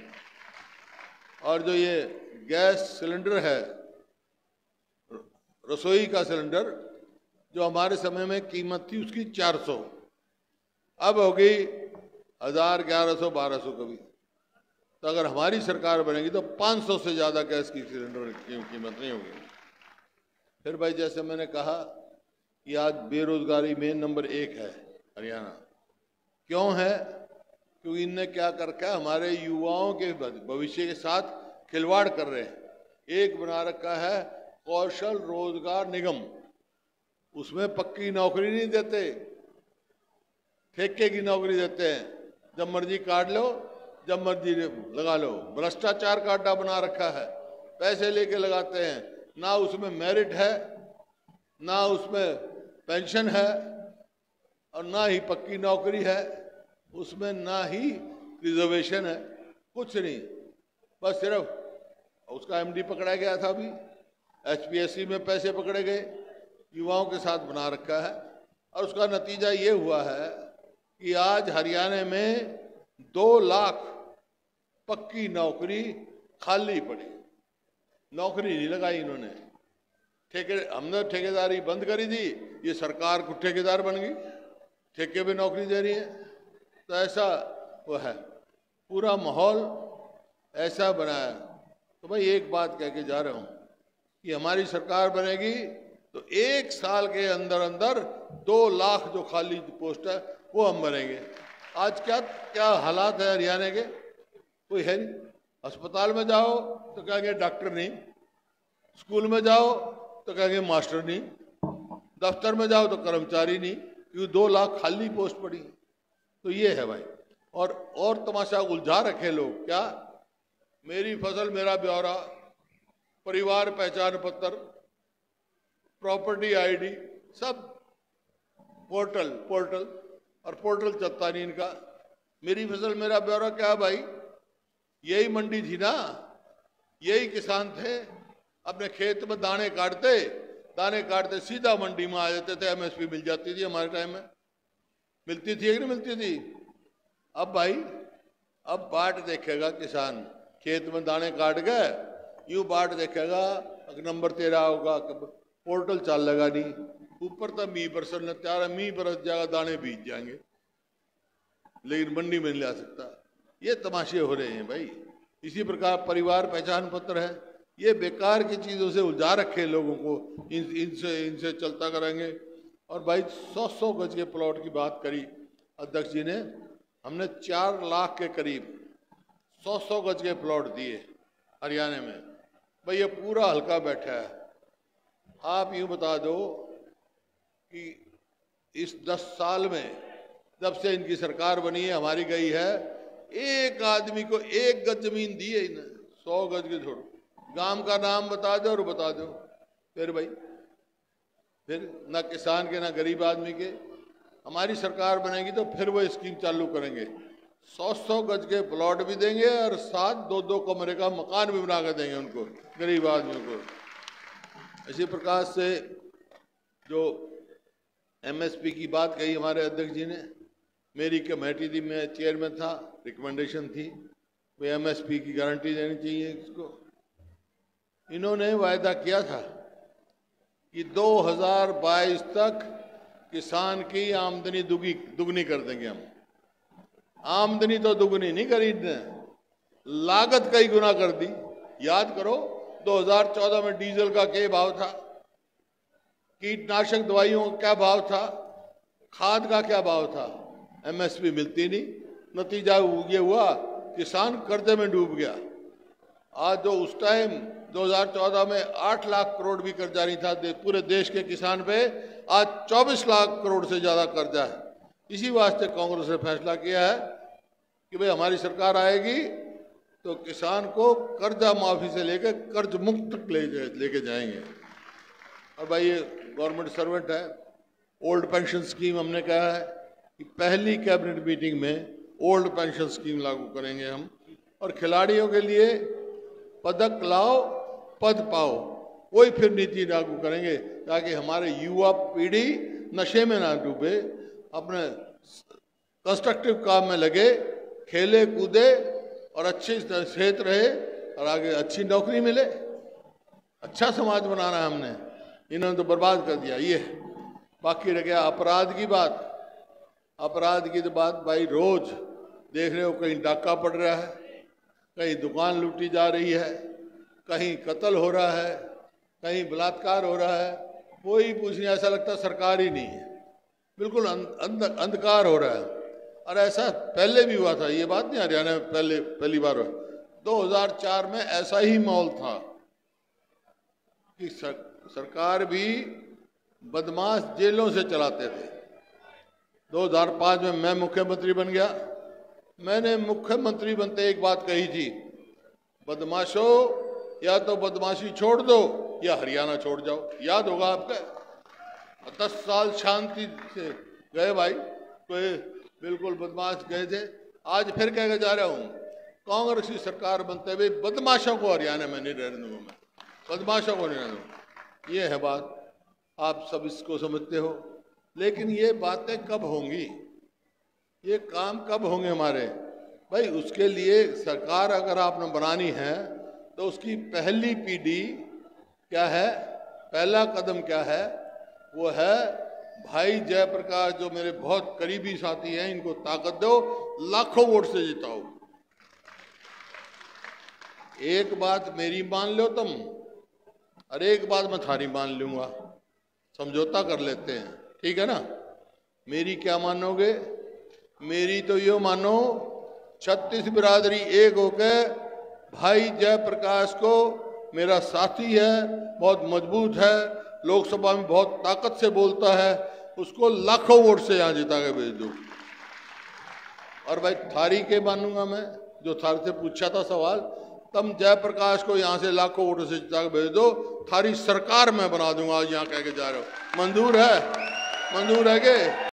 और जो ये गैस सिलेंडर है, रसोई का सिलेंडर, जो हमारे समय में कीमत थी उसकी 400, अब हो गई 1000, 1100, 1200 कभी। तो अगर हमारी सरकार बनेगी तो 500 से ज़्यादा गैस की सिलेंडर की कीमत नहीं होगी। फिर भाई जैसे मैंने कहा कि आज बेरोजगारी में नंबर 1 है हरियाणा। क्यों है? क्योंकि इनने क्या कर रखा है, हमारे युवाओं के भविष्य के साथ खिलवाड़ कर रहे हैं। एक बना रखा है कौशल रोजगार निगम, उसमें पक्की नौकरी नहीं देते, ठेके की नौकरी देते हैं, जब मर्जी काट लो, जब मर्जी लगा लो। भ्रष्टाचार का अड्डा बना रखा है, पैसे लेके लगाते हैं, ना उसमें मेरिट है, ना उसमें पेंशन है, और ना ही पक्की नौकरी है, उसमें ना ही रिजर्वेशन है, कुछ नहीं। बस सिर्फ उसका एमडी पकड़ा गया था, अभी एचपीएससी में पैसे पकड़े गए, युवाओं के साथ बना रखा है। और उसका नतीजा ये हुआ है कि आज हरियाणा में 2 लाख पक्की नौकरी खाली पड़ी, नौकरी नहीं लगाई इन्होंने। हमने ठेकेदारी बंद करी थी, ये सरकार को ठेकेदार बन गई, ठेके पे नौकरी दे रही है। तो ऐसा वो है, पूरा माहौल ऐसा बना है। तो भाई एक बात कह के जा रहा हूँ कि हमारी सरकार बनेगी तो 1 साल के अंदर अंदर 2 लाख जो खाली पोस्ट है वो हम भरेंगे। आज क्या हालात है हरियाणा के, कोई है नहीं। अस्पताल में जाओ तो कहेंगे डॉक्टर नहीं, स्कूल में जाओ तो कहेंगे मास्टर नहीं, दफ्तर में जाओ तो कर्मचारी नहीं, क्योंकि 2 लाख खाली पोस्ट पड़ी। तो ये है भाई। और तमाशा उलझा रखे लोग, क्या मेरी फसल मेरा ब्यौरा, परिवार पहचान पत्र, प्रॉपर्टी आईडी, सब पोर्टल और पोर्टल चलता नहीं इनका। मेरी फसल मेरा ब्यौरा क्या भाई? यही मंडी थी ना, यही किसान थे, अपने खेत में दाने काटते सीधा मंडी में आ जाते थे, एमएसपी मिल जाती थी। हमारे टाइम में मिलती थी या नहीं मिलती थी? अब भाई अब बाट देखेगा किसान, खेत में दाने काट गए, यूं बाट देखेगा, नंबर तेरा होगा, पोर्टल चल लगा नहीं, ऊपर तो मी बरसन त्यार मी बरस जाएगा, दाने बीत जाएंगे, लेकिन मंडी में नहीं ला सकता। ये तमाशे हो रहे हैं भाई। इसी प्रकार परिवार पहचान पत्र है, ये बेकार की चीज़ों से उलझा रखे लोगों को, इनसे चलता करेंगे। और भाई 100 गज के प्लॉट की बात करी अध्यक्ष जी ने, हमने 4 लाख के करीब 100 गज के प्लॉट दिए हरियाणा में। भाई ये पूरा हल्का बैठा है। आप यूँ बता दो कि इस 10 साल में जब से इनकी सरकार बनी है, हमारी गई है, एक आदमी को 1 गज जमीन दी है इन्हें, 100 गज की छोड़ो। गांव का नाम बता दो और बता दो, फिर भाई फिर ना किसान के ना गरीब आदमी के। हमारी सरकार बनेगी तो फिर वो स्कीम चालू करेंगे, 100 गज के प्लॉट भी देंगे और साथ 2-2 कमरे का मकान भी बना कर देंगे उनको, गरीब आदमियों को। इसी प्रकार से जो MSP की बात कही हमारे अध्यक्ष जी ने, मेरी कमेटी थी, मैं चेयरमैन था, रिकमेंडेशन थी वो MSP की गारंटी देनी चाहिए इसको। इन्होंने वायदा किया था कि 2022 तक किसान की आमदनी दुगनी कर देंगे हम। आमदनी तो दुगनी नहीं करी, लागत कई गुना कर दी। याद करो 2014 में डीजल का क्या भाव था, कीटनाशक दवाइयों का क्या भाव था, खाद का क्या भाव था। MSP मिलती नहीं, नतीजा ये हुआ किसान कर्जे में डूब गया। आज जो उस टाइम 2014 में 8 लाख करोड़ भी कर्जा नहीं था पूरे देश के किसान पे, आज 24 लाख करोड़ से ज़्यादा कर्जा है। इसी वास्ते कांग्रेस ने फैसला किया है कि भाई हमारी सरकार आएगी तो किसान को कर्जा माफी से लेकर कर्ज मुक्त लेके जाएंगे। और भाई ये गवर्नमेंट सर्वेंट है, ओल्ड पेंशन स्कीम हमने कहा है कि पहली कैबिनेट मीटिंग में ओल्ड पेंशन स्कीम लागू करेंगे हम। और खिलाड़ियों के लिए पदक लाओ पद पाओ, वही फिर नीति लागू करेंगे ताकि हमारे युवा पीढ़ी नशे में ना डूबे, अपने कंस्ट्रक्टिव काम में लगे, खेले कूदे और अच्छी सेहत रहे और आगे अच्छी नौकरी मिले। अच्छा समाज बनाना है हमने, इन्होंने तो बर्बाद कर दिया। ये बाकी रह गया अपराध की बात। अपराध की तो बात भाई रोज देख रहे हो, कहीं डाका पड़ रहा है, कहीं दुकान लूटी जा रही है, कहीं कत्ल हो रहा है, कहीं बलात्कार हो रहा है। कोई कुछ नहीं, ऐसा लगता सरकार ही नहीं है, बिल्कुल अंधकार हो रहा है। और ऐसा पहले भी हुआ था, ये बात नहीं हरियाणा में पहली बार हुआ। 2004 में ऐसा ही माहौल था कि सरकार भी बदमाश जेलों से चलाते थे। 2005 में मैं मुख्यमंत्री बन गया। मैंने मुख्यमंत्री बनते एक बात कही थी, बदमाशों या तो बदमाशी छोड़ दो या हरियाणा छोड़ जाओ। याद होगा आपका, 10 साल शांति से गए भाई, तो बिल्कुल बदमाश गए थे। आज फिर कह जा रहा हूँ, कांग्रेस की सरकार बनते हुए बदमाशों को हरियाणा में नहीं रहने दूंगा, मैं बदमाशों को नहीं रहने दूंगा। ये है बात, आप सब इसको समझते हो। लेकिन ये बातें कब होंगी, ये काम कब होंगे हमारे भाई? उसके लिए सरकार अगर आपने बनानी है तो उसकी पहली पीढ़ी क्या है, पहला कदम क्या है? वो है भाई जयप्रकाश, जो मेरे बहुत करीबी साथी हैं, इनको ताकत दो, लाखों वोट से जिताओ। एक बात मेरी मान लो तुम, और एक बात मैं थारी मान लूंगा, समझौता कर लेते हैं, ठीक है ना? मेरी क्या मानोगे? मेरी तो यो मानो 36 बिरादरी एक होकर भाई जयप्रकाश को मेरा साथी है, बहुत मजबूत है, लोकसभा में बहुत ताकत से बोलता है, उसको लाखों वोट से यहाँ जिता के भेज दो। और भाई थारी के मानूंगा मैं, जो थारी से पूछा था सवाल, तुम जयप्रकाश को यहाँ से लाखों वोटों से जिता के भेज दो, थारी सरकार मैं बना दूंगा। आज यहाँ कह के जा रहे हो, मंजूर है? मंजूर है के?